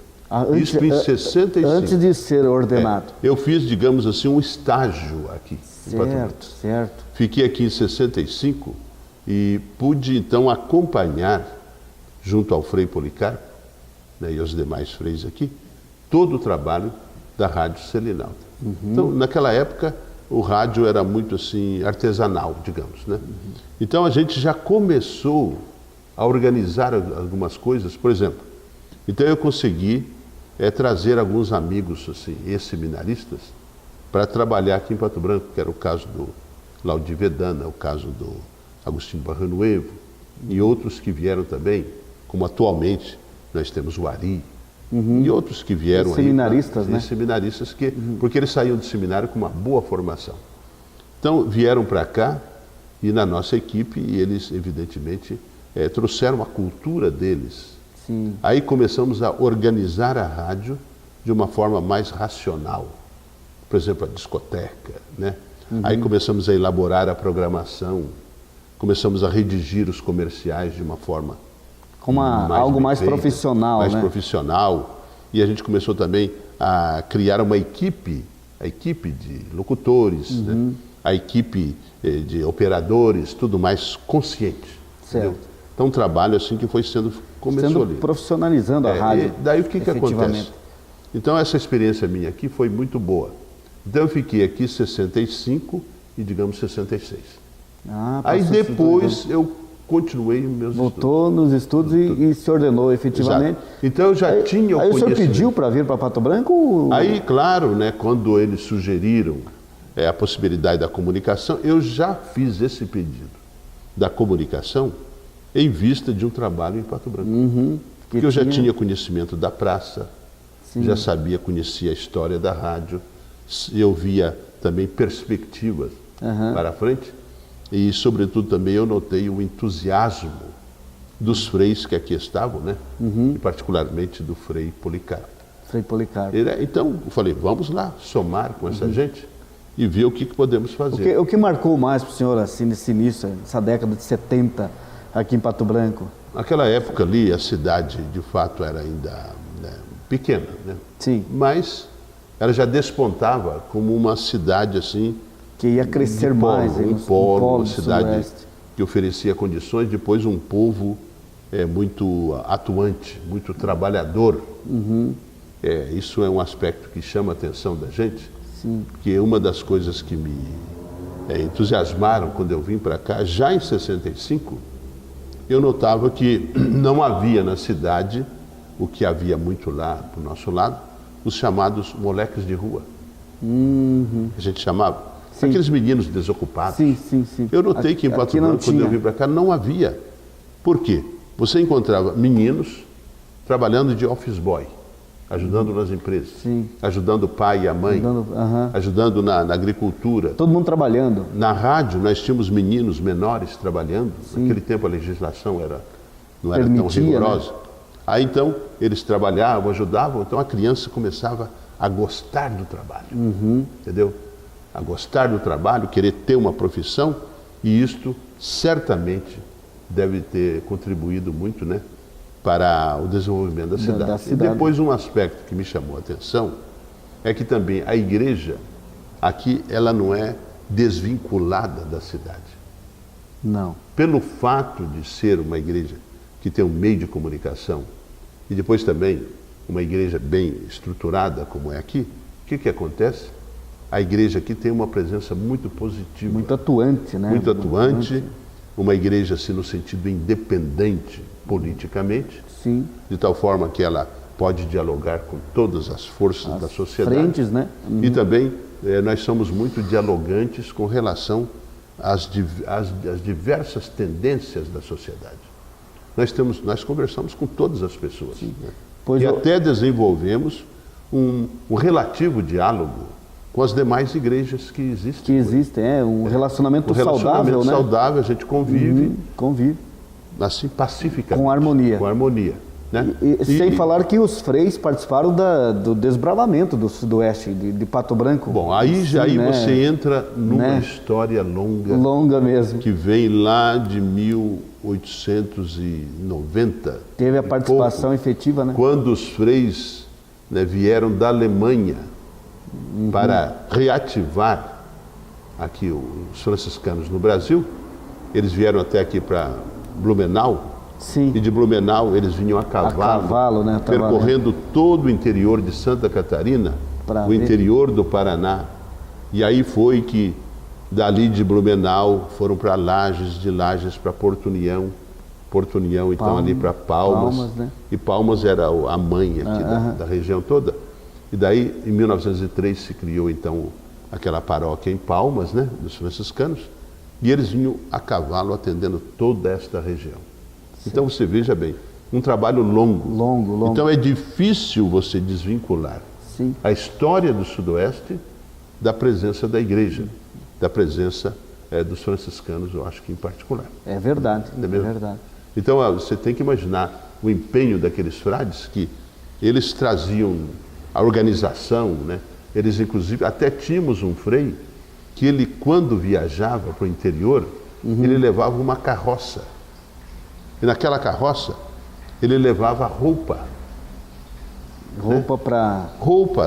Isso em 65. Antes de ser ordenado. Eu fiz, digamos assim, um estágio aqui. Certo. Fiquei aqui em 65 e pude então acompanhar, junto ao Frei Policarpo, né, e aos demais freis aqui, todo o trabalho da Rádio Selinalta. Então, naquela época, o rádio era muito assim, artesanal, digamos, né? Então a gente já começou a organizar algumas coisas, por exemplo. Então eu consegui trazer alguns amigos, assim, ex-seminaristas, para trabalhar aqui em Pato Branco, que era o caso do Laudi Vedana, o caso do Agostinho Barranuevo, e outros que vieram também, como atualmente nós temos o Ari, e outros que vieram seminaristas, aí, né? Seminaristas, porque eles saíam do seminário com uma boa formação. Então vieram para cá e na nossa equipe, e eles evidentemente trouxeram a cultura deles. Sim. Aí começamos a organizar a rádio de uma forma mais racional. Por exemplo, a discoteca, né? Aí começamos a elaborar a programação, começamos a redigir os comerciais de uma forma algo mais profissional, mais né? profissional. E a gente começou também a criar uma equipe, a equipe de locutores, né? A equipe de operadores, tudo mais consciente. Certo. Entendeu? Então um trabalho assim que foi começou ali. Profissionalizando a rádio. Daí o que acontece? Então essa experiência minha aqui foi muito boa. Então eu fiquei aqui 65 e digamos 66. Aí depois eu continuei os meus Voltou nos estudos e se ordenou efetivamente. Exato. Então eu já tinha o conhecimento. Aí o senhor pediu para vir para Pato Branco? Aí, claro, né, quando eles sugeriram a possibilidade da comunicação, eu já fiz esse pedido da comunicação em vista de um trabalho em Pato Branco. Porque eu já tinha conhecimento da praça, já conhecia a história da rádio, eu via também perspectivas para frente e, sobretudo, também eu notei o entusiasmo dos freis que aqui estavam, né? E particularmente do Frei Policarpo. Frei Policarpo. Então, eu falei, vamos lá somar com essa gente e ver o que podemos fazer. O que marcou mais para o senhor, assim, nesse início, nessa década de 70, aqui em Pato Branco? Naquela época ali, a cidade, de fato, era ainda pequena, né? Sim. Mas ela já despontava como uma cidade, assim... Que ia crescer mais. Um polo, uma cidade que oferecia condições, depois um povo muito atuante, muito trabalhador. Isso é um aspecto que chama a atenção da gente, Sim. Porque uma das coisas que me entusiasmaram quando eu vim para cá, já em 65, eu notava que não havia na cidade, o que havia muito lá para o nosso lado, os chamados moleques de rua. A gente chamava. Sim. Aqueles meninos desocupados. Sim. Eu notei que em Pato Branco, quando eu vim para cá, não havia. Por quê? Você encontrava meninos trabalhando de office boy, ajudando nas empresas, Sim. ajudando o pai e a mãe, ajudando na agricultura. Todo mundo trabalhando. Na rádio, nós tínhamos meninos menores trabalhando. Sim. Naquele tempo a legislação não era tão Permitia, rigorosa. Né? Aí então, eles trabalhavam, ajudavam, então a criança começava a gostar do trabalho. Entendeu? A gostar do trabalho, querer ter uma profissão, e isto certamente deve ter contribuído muito, né, para o desenvolvimento da cidade. E depois um aspecto que me chamou a atenção é que também a igreja aqui, ela não é desvinculada da cidade. Não. Pelo fato de ser uma igreja que tem um meio de comunicação e depois também uma igreja bem estruturada como é aqui, o que acontece? A igreja aqui tem uma presença muito positiva. Muito atuante, né? Muito atuante, uma igreja assim no sentido independente politicamente, Sim. de tal forma que ela pode dialogar com todas as forças da sociedade. Frentes, né? E também nós somos muito dialogantes com relação às diversas tendências da sociedade. Nós conversamos com todas as pessoas. Né? E até desenvolvemos um relativo diálogo com as demais igrejas que existem. Que existem, um relacionamento saudável, né? Saudável, a gente convive. Convive. Assim, pacificamente. Com harmonia. Com harmonia. Né? Sem falar que os freis participaram do desbravamento do sudoeste, de Pato Branco. Bom, aí né? você entra numa história longa. Longa mesmo. Que vem lá de 1890. Teve a participação efetiva, né? Quando os freis, né, vieram da Alemanha para reativar aqui os franciscanos no Brasil. Eles vieram até aqui para Blumenau. Sim. E de Blumenau eles vinham a cavalo, né, percorrendo todo o interior de Santa Catarina, o interior do Paraná. E aí foi que dali de Blumenau foram para Lages, de Lages para Porto União, então ali para Palmas, né? E Palmas era a mãe aqui da região toda. E daí, em 1903, se criou então aquela paróquia em Palmas, né, dos franciscanos, e eles vinham a cavalo atendendo toda esta região. Sim. Então você veja bem, um trabalho longo. Então é difícil você desvincular a história do Sudoeste da presença da igreja, da presença dos franciscanos, eu acho que em particular. É verdade, é verdade. Então você tem que imaginar o empenho daqueles frades, que eles traziam a organização, né? Eles inclusive, até tínhamos um frei que ele, quando viajava para o interior, ele levava uma carroça. E naquela carroça, ele levava roupa.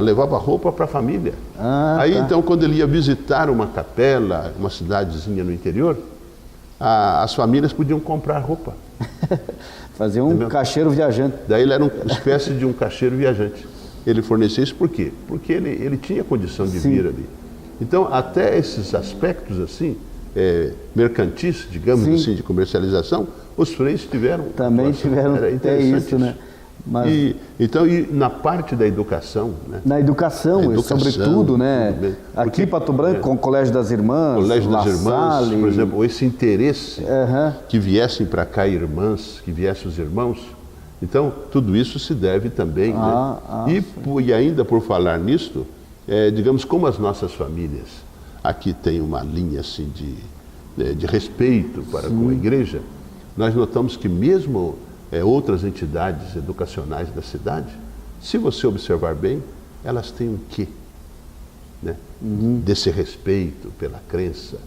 Levava roupa para a família. Aí então, quando ele ia visitar uma capela, uma cidadezinha no interior, as famílias podiam comprar roupa. Fazer um caixeiro viajante. Daí ele era uma espécie de um caixeiro viajante. Ele fornecia isso por quê? Porque ele tinha condição de vir ali. Então, até esses aspectos assim, mercantis, digamos assim, de comercialização, os freis tiveram... Também tiveram até isso, né? Mas... E na parte da educação... Né? Na educação, sobretudo, né? Aqui em Pato Branco, com o Colégio das Irmãs, por exemplo, esse interesse que viessem para cá irmãs, que viessem os irmãos. Então, tudo isso se deve também, né? E ainda por falar nisto, digamos, como as nossas famílias aqui têm uma linha assim de respeito para com a igreja, nós notamos que mesmo outras entidades educacionais da cidade, se você observar bem, elas têm um quê? Né? Desse respeito pela crença,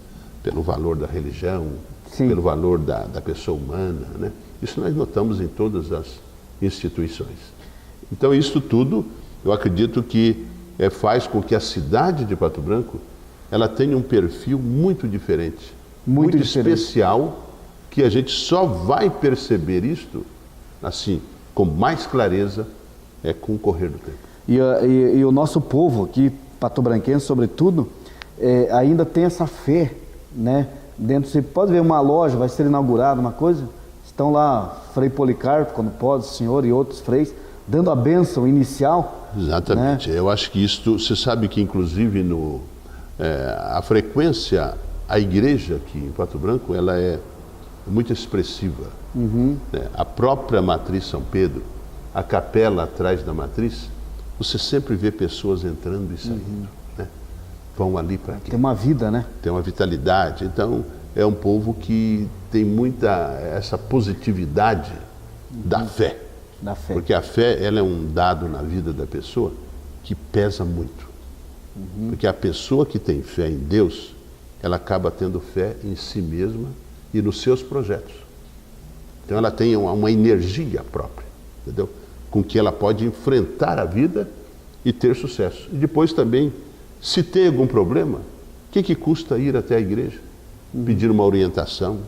pelo valor da religião, Sim. pelo valor da pessoa humana, né? Isso nós notamos em todas as instituições. Então isso tudo, eu acredito que faz com que a cidade de Pato Branco, ela tenha um perfil muito diferente, muito especial, que a gente só vai perceber isto, assim, com mais clareza, com o correr do tempo. E o nosso povo aqui, patobranquense sobretudo, ainda tem essa fé, né? Dentro, você pode ver uma loja, vai ser inaugurada uma coisa, estão lá Frei Policarpo, quando pode, o senhor e outros freis, dando a bênção inicial. Exatamente, né? Eu acho que isto, você sabe que inclusive a frequência, a igreja aqui em Pato Branco, ela é muito expressiva. Né? A própria matriz São Pedro, a capela atrás da matriz, você sempre vê pessoas entrando e saindo. Né? Vão ali para quê? Tem uma vida, né? Tem uma vitalidade. Então, é um povo que tem muita essa positividade da fé. Da fé. Porque a fé, ela é um dado na vida da pessoa que pesa muito. Porque a pessoa que tem fé em Deus, ela acaba tendo fé em si mesma e nos seus projetos. Então ela tem uma energia própria, entendeu? Com que ela pode enfrentar a vida e ter sucesso. E depois também, se tem algum problema, o que custa ir até a igreja? Pedir uma orientação,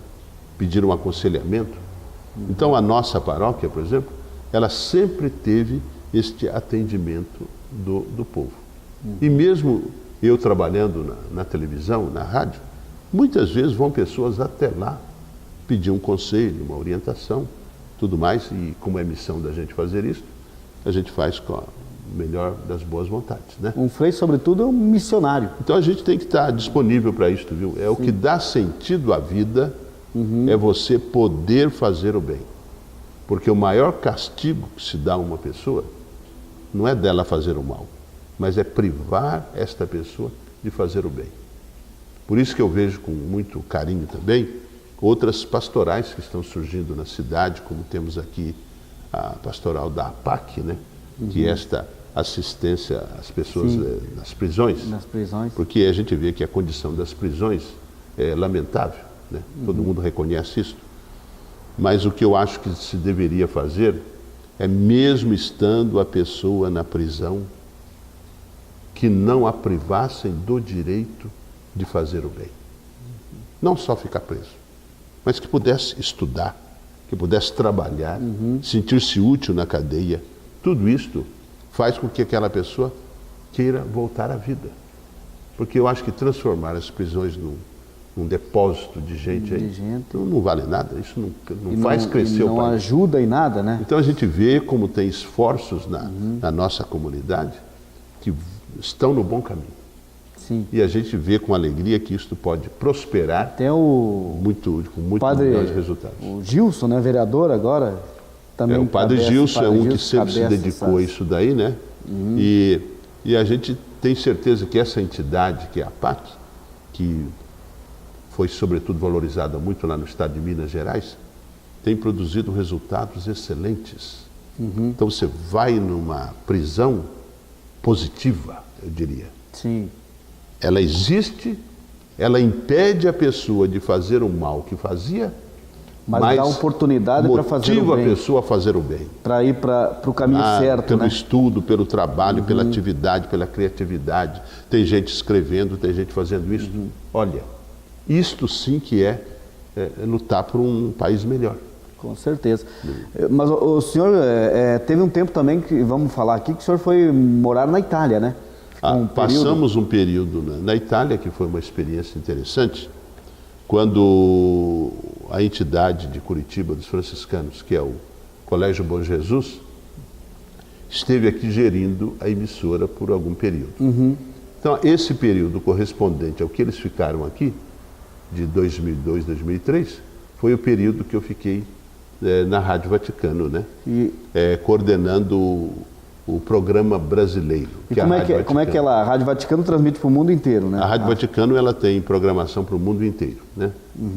pedir um aconselhamento. Então a nossa paróquia, por exemplo, ela sempre teve este atendimento do povo. E mesmo eu trabalhando na televisão, na rádio, muitas vezes vão pessoas até lá pedir um conselho, uma orientação, tudo mais, e como é missão da gente fazer isso, a gente faz com a melhor das boas vontades, né? Um frei, sobretudo, é um missionário. Então a gente tem que estar disponível para isso, viu? É o que dá sentido à vida, é você poder fazer o bem. Porque o maior castigo que se dá a uma pessoa não é dela fazer o mal, mas é privar esta pessoa de fazer o bem. Por isso que eu vejo com muito carinho também outras pastorais que estão surgindo na cidade, como temos aqui a pastoral da APAC, né? Que é esta assistência às pessoas nas prisões. Nas prisões. Porque a gente vê que a condição das prisões é lamentável, né? Todo mundo reconhece isso. Mas o que eu acho que se deveria fazer é, mesmo estando a pessoa na prisão, que não a privassem do direito de fazer o bem. Não só ficar preso, mas que pudesse estudar, que pudesse trabalhar, sentir-se útil na cadeia. Tudo isto faz com que aquela pessoa queira voltar à vida. Porque eu acho que transformar as prisões num depósito de gente aí, não vale nada, isso não faz crescer o país. Não ajuda em nada, né? Então a gente vê como tem esforços na nossa comunidade que estão no bom caminho. Sim. E a gente vê com alegria que isto pode prosperar Até com muito melhores resultados. O Gilson, né, vereador agora, também. O padre Gilson é um que sempre se dedicou a isso daí, né? E a gente tem certeza que essa entidade, que é a APAC, que foi sobretudo valorizada muito lá no estado de Minas Gerais, tem produzido resultados excelentes. Então você vai numa prisão positiva, eu diria. Sim. Ela existe, ela impede a pessoa de fazer o mal que fazia, mas dá oportunidade para fazer o bem. Motiva a pessoa a fazer o bem. Para ir para o caminho certo, pelo né? estudo, pelo trabalho, pela atividade, pela criatividade. Tem gente escrevendo, tem gente fazendo isso. Olha, isto sim que é lutar por um país melhor. Com certeza. Mas o senhor teve um tempo também, que vamos falar aqui, que o senhor foi morar na Itália, né? Passamos um período na Itália, que foi uma experiência interessante, quando a entidade de Curitiba dos franciscanos, que é o Colégio Bom Jesus, esteve aqui gerindo a emissora por algum período. Então, esse período correspondente ao que eles ficaram aqui, de 2002, 2003, foi o período que eu fiquei na Rádio Vaticano, né? Coordenando o programa brasileiro. E como é que a Rádio Vaticano transmite para o mundo inteiro, né? A Rádio Vaticano, ela tem programação para o mundo inteiro, né?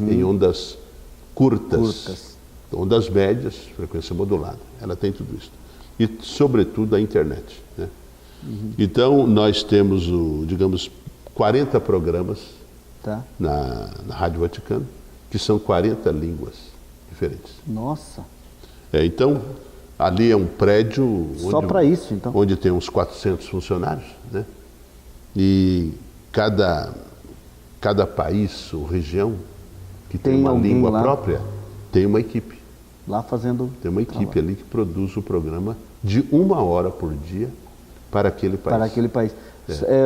Em ondas curtas. ondas médias, frequência modulada. Ela tem tudo isso. E, sobretudo, a internet, né? Então, nós temos, digamos, 40 programas na Rádio Vaticano, que são 40 línguas diferentes. Nossa! Então, ali é um prédio só para isso, então, onde tem uns 400 funcionários, né? E cada país ou região que tem uma língua própria tem uma equipe. Lá fazendo... Tem uma equipe ali que produz o programa de 1 hora por dia para aquele país. Para aquele país.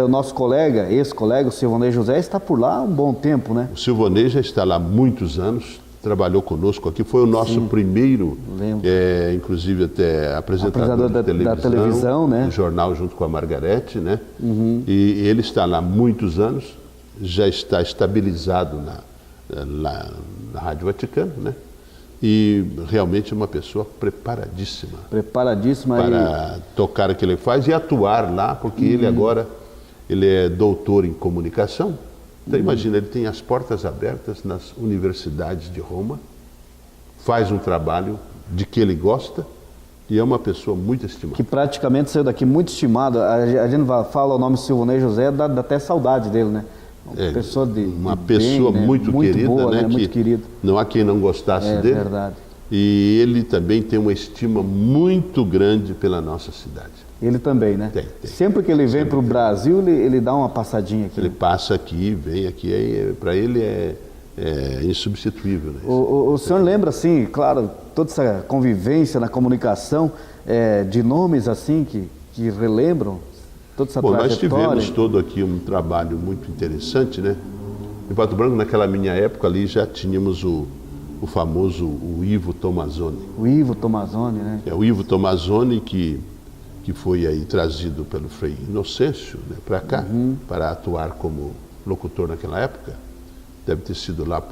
O nosso colega, ex-colega, o Silvonei José, está por lá há um bom tempo, né? O Silvonei já está lá há muitos anos, trabalhou conosco aqui, foi o nosso primeiro, inclusive até apresentador da televisão, né? No jornal junto com a Margarete, né? E ele está lá há muitos anos, já está estabilizado na Rádio Vaticano, né? E realmente é uma pessoa preparadíssima. Preparadíssima. Para tocar o que ele faz e atuar lá, porque ele agora, ele é doutor em comunicação. Então imagina, ele tem as portas abertas nas universidades de Roma, faz um trabalho de que ele gosta e é uma pessoa muito estimada. Que praticamente saiu daqui muito estimado. A gente fala o nome Silvonei José, dá até saudade dele, né? Uma pessoa muito querida, boa, né? Muito querida. Não há quem não gostasse dele. É verdade. E ele também tem uma estima muito grande pela nossa cidade. Ele também, né? Tem. Sempre que ele vem para o Brasil, ele dá uma passadinha aqui. Ele passa aqui, vem aqui, para ele é insubstituível. Né? O senhor lembra, assim, claro, toda essa convivência na comunicação, de nomes assim que relembram toda essa trajetória? Nós tivemos todo aqui um trabalho muito interessante, né? Em Pato Branco, naquela minha época ali, já tínhamos o famoso Ivo Tomazoni. O Ivo Tomazoni, né? O Ivo Tomazoni que foi aí trazido pelo Frei Inocêncio, né, para cá, para atuar como locutor naquela época. Deve ter sido lá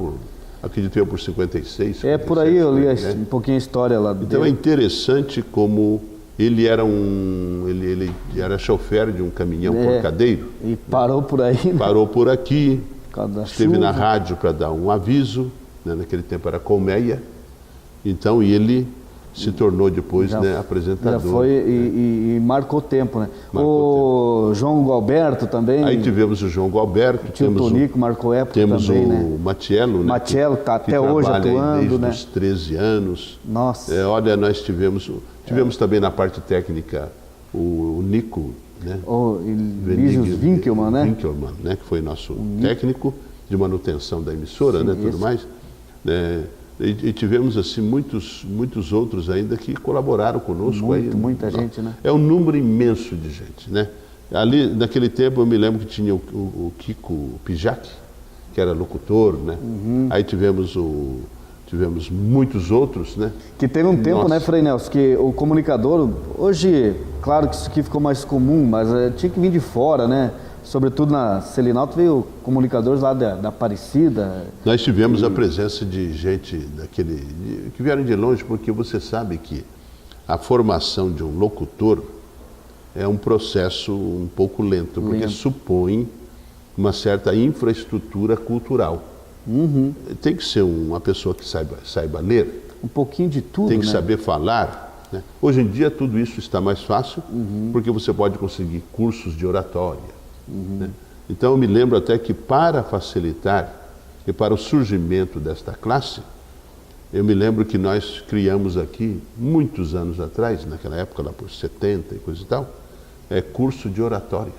acredito eu, por 56. 57, por aí eu li um pouquinho a história lá dele. Então é interessante como ele era ele era chofer de um caminhão porcadeiro. E parou por aí, né? Parou por aqui, esteve na chuva. rádio para dar um aviso, né, naquele tempo era colmeia. Então ele se tornou depois apresentador. Já foi e marcou tempo, né? João Gualberto também. Aí tivemos o João Gualberto. Tio Tonico marcou época também, né? Temos o Matiello, né? Matiello está até hoje atuando, desde os 13 anos. Nossa. Olha, nós tivemos também na parte técnica o Nico, né? O Elígios Winkelmann, né? Winkelmann, né? Que foi nosso técnico de manutenção da emissora, né? Tudo mais. E tivemos assim muitos outros ainda que colaboraram conosco. Muita gente, né? É um número imenso de gente, né? Ali, naquele tempo, eu me lembro que tinha o Kiko Pijac, que era locutor, né? Aí tivemos muitos outros, né? Que teve um tempo, né, Frei Nelson, que o comunicador, hoje, claro que isso aqui ficou mais comum, mas tinha que vir de fora, né? Sobretudo na Selinalto veio comunicadores lá da Aparecida. Nós tivemos a presença de gente que vieram de longe, porque você sabe que a formação de um locutor é um processo um pouco lento, porque supõe uma certa infraestrutura cultural. Tem que ser uma pessoa que saiba ler. Um pouquinho de tudo, tem que né? saber falar. Né? Hoje em dia tudo isso está mais fácil, porque você pode conseguir cursos de oratória. Né? Então eu me lembro até que para facilitar e para o surgimento desta classe, eu me lembro que nós criamos aqui, muitos anos atrás, naquela época lá por 70 e coisa e tal, curso de oratória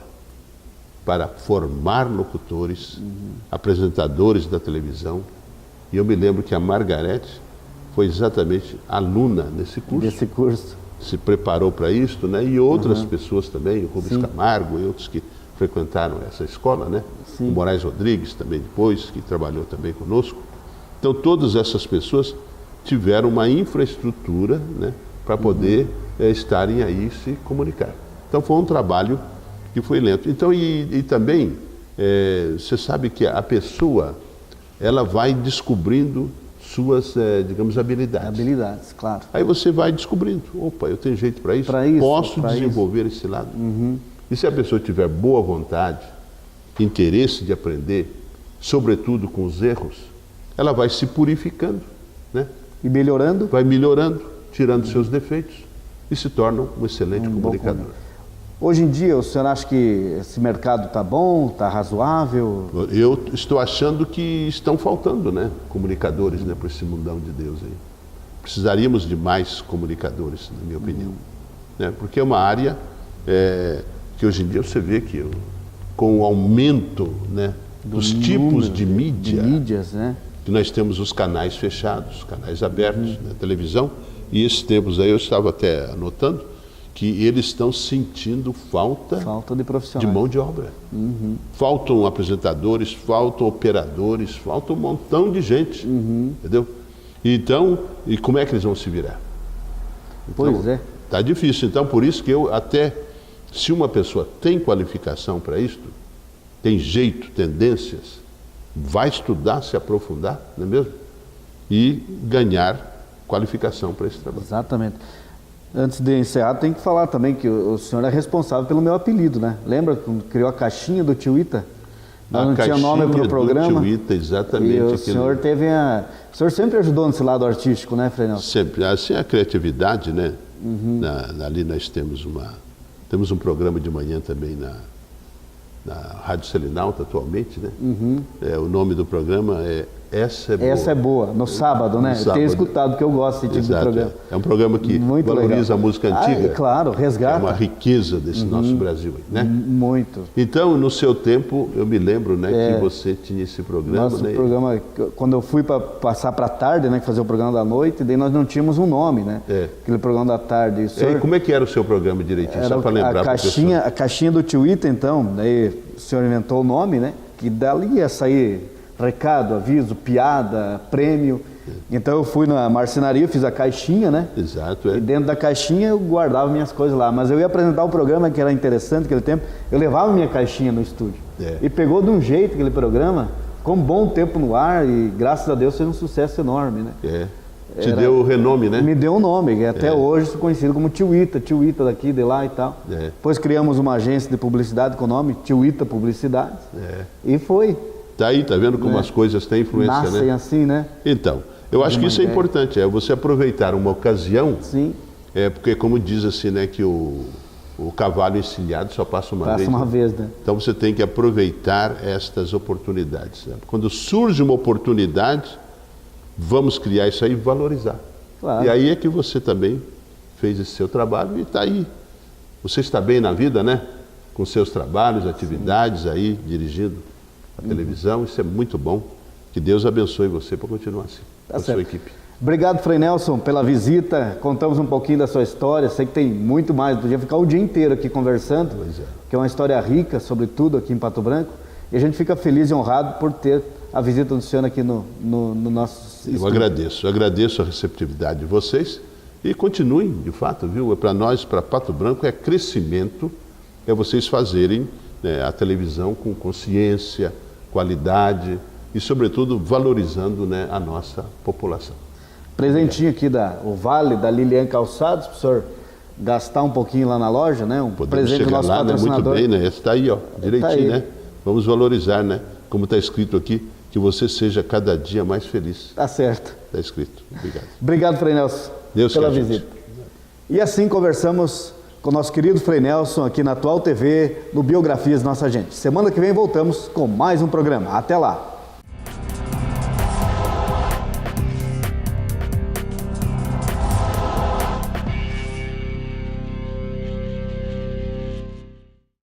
para formar locutores, apresentadores da televisão. E eu me lembro que a Margarete foi exatamente aluna nesse curso. Desse curso. Se preparou para isso, né? E outras pessoas também, o Rubens Camargo e outros que frequentaram essa escola, né? O Moraes Rodrigues também depois, que trabalhou também conosco. Então todas essas pessoas tiveram uma infraestrutura, né, para poder estarem aí e se comunicar. Então foi um trabalho que foi lento. Então e também você sabe que a pessoa ela vai descobrindo suas, digamos, habilidades. Habilidades, claro. Aí você vai descobrindo, opa, eu tenho jeito para isso, posso desenvolver esse lado. E se a pessoa tiver boa vontade, interesse de aprender, sobretudo com os erros, ela vai se purificando, né? E melhorando? Vai melhorando, tirando seus defeitos e se torna um excelente comunicador. Hoje em dia, o senhor acha que esse mercado está bom, está razoável? Eu estou achando que estão faltando, né, comunicadores, né, para esse mundão de Deus aí. Precisaríamos de mais comunicadores, na minha opinião. Né, porque é uma área que hoje em dia você vê que com o aumento, né, dos tipos de mídias, né? Que nós temos os canais fechados, canais abertos, na televisão, e esses tempos aí eu estava até anotando, que eles estão sentindo falta de profissionais, de mão de obra. Faltam apresentadores, faltam operadores, falta um montão de gente, entendeu? Então, e como é que eles vão se virar? Então, pois é. Tá difícil. Então, por isso que eu até, se uma pessoa tem qualificação para isto, tem jeito, tendências, vai estudar, se aprofundar, não é mesmo? E ganhar qualificação para esse trabalho. Exatamente. Antes de encerrar, tem que falar também que o senhor é responsável pelo meu apelido, né? Lembra quando criou a caixinha do Tio Ita? Nós não tinha nome para o programa. Tio Ita, exatamente. E o senhor teve o senhor sempre ajudou nesse lado artístico, né, Frei Nelson? Sempre. Assim, a criatividade, né? Ali nós temos um programa de manhã também na Rádio Selinalta atualmente, né? O nome do programa é Essa é Boa. Essa é Boa, no sábado, né? Eu tenho escutado, que eu gosto desse tipo de programa. É um programa que muito valoriza legal. A música antiga. Claro, resgata. É uma riqueza desse nosso Brasil, né? Muito. Então, no seu tempo, eu me lembro, né, que você tinha esse programa. Nosso programa, quando eu fui para passar para a tarde, né, fazer o programa da noite, daí nós não tínhamos um nome, né? Aquele programa da tarde. Como é que era o seu programa direitinho? Só para lembrar para a caixinha do Tio Ita, então, daí o senhor inventou o nome, né? Que dali ia sair recado, aviso, piada, prêmio. Então eu fui na marcenaria, fiz a caixinha, né? Exato. E dentro da caixinha eu guardava minhas coisas lá. Mas eu ia apresentar um programa que era interessante naquele tempo. Eu levava minha caixinha no estúdio. E pegou de um jeito aquele programa, com um bom tempo no ar, e graças a Deus fez um sucesso enorme, né? Te deu o renome, né? Me deu um nome, que até hoje sou conhecido como Tio Ita daqui, de lá e tal. Depois criamos uma agência de publicidade com o nome Tio Ita Publicidades. E foi. Tá aí, tá vendo como as coisas têm influência, Nascem, né? assim, né? Então, eu acho que isso é importante, você aproveitar uma ocasião. Sim. Porque como diz assim, né, que o cavalo encilhado só passa uma vez. Passa uma vez, né? Então você tem que aproveitar estas oportunidades. Né? Quando surge uma oportunidade, vamos criar isso aí e valorizar. Claro. E aí é que você também fez esse seu trabalho e está aí. Você está bem na vida, né? Com seus trabalhos, atividades aí, dirigindo a televisão, isso é muito bom. Que Deus abençoe você para continuar assim, com a sua equipe. Obrigado, Frei Nelson, pela visita. Contamos um pouquinho da sua história. Sei que tem muito mais, podia ficar o dia inteiro aqui conversando, que é uma história rica, sobretudo aqui em Pato Branco. E a gente fica feliz e honrado por ter a visita do senhor aqui no nosso estúdio. Eu agradeço a receptividade de vocês e continuem, de fato, viu? Para nós, para Pato Branco, é crescimento, é vocês fazerem, né, a televisão com consciência, qualidade e, sobretudo, valorizando, né, a nossa população. Presentinho aqui o Vale da Lilian Calçados, para o senhor gastar um pouquinho lá na loja, né? Presente do nosso lá, patrocinador. Né? Muito bem, né? Está aí, ó, direitinho, tá aí, né? Vamos valorizar, né? Como está escrito aqui, que você seja cada dia mais feliz. Tá certo. Está escrito. Obrigado. Obrigado, Frei Nelson, pela visita. E assim conversamos com o nosso querido Frei Nelson aqui na Atual TV, no Biografias Nossa Gente. Semana que vem voltamos com mais um programa. Até lá!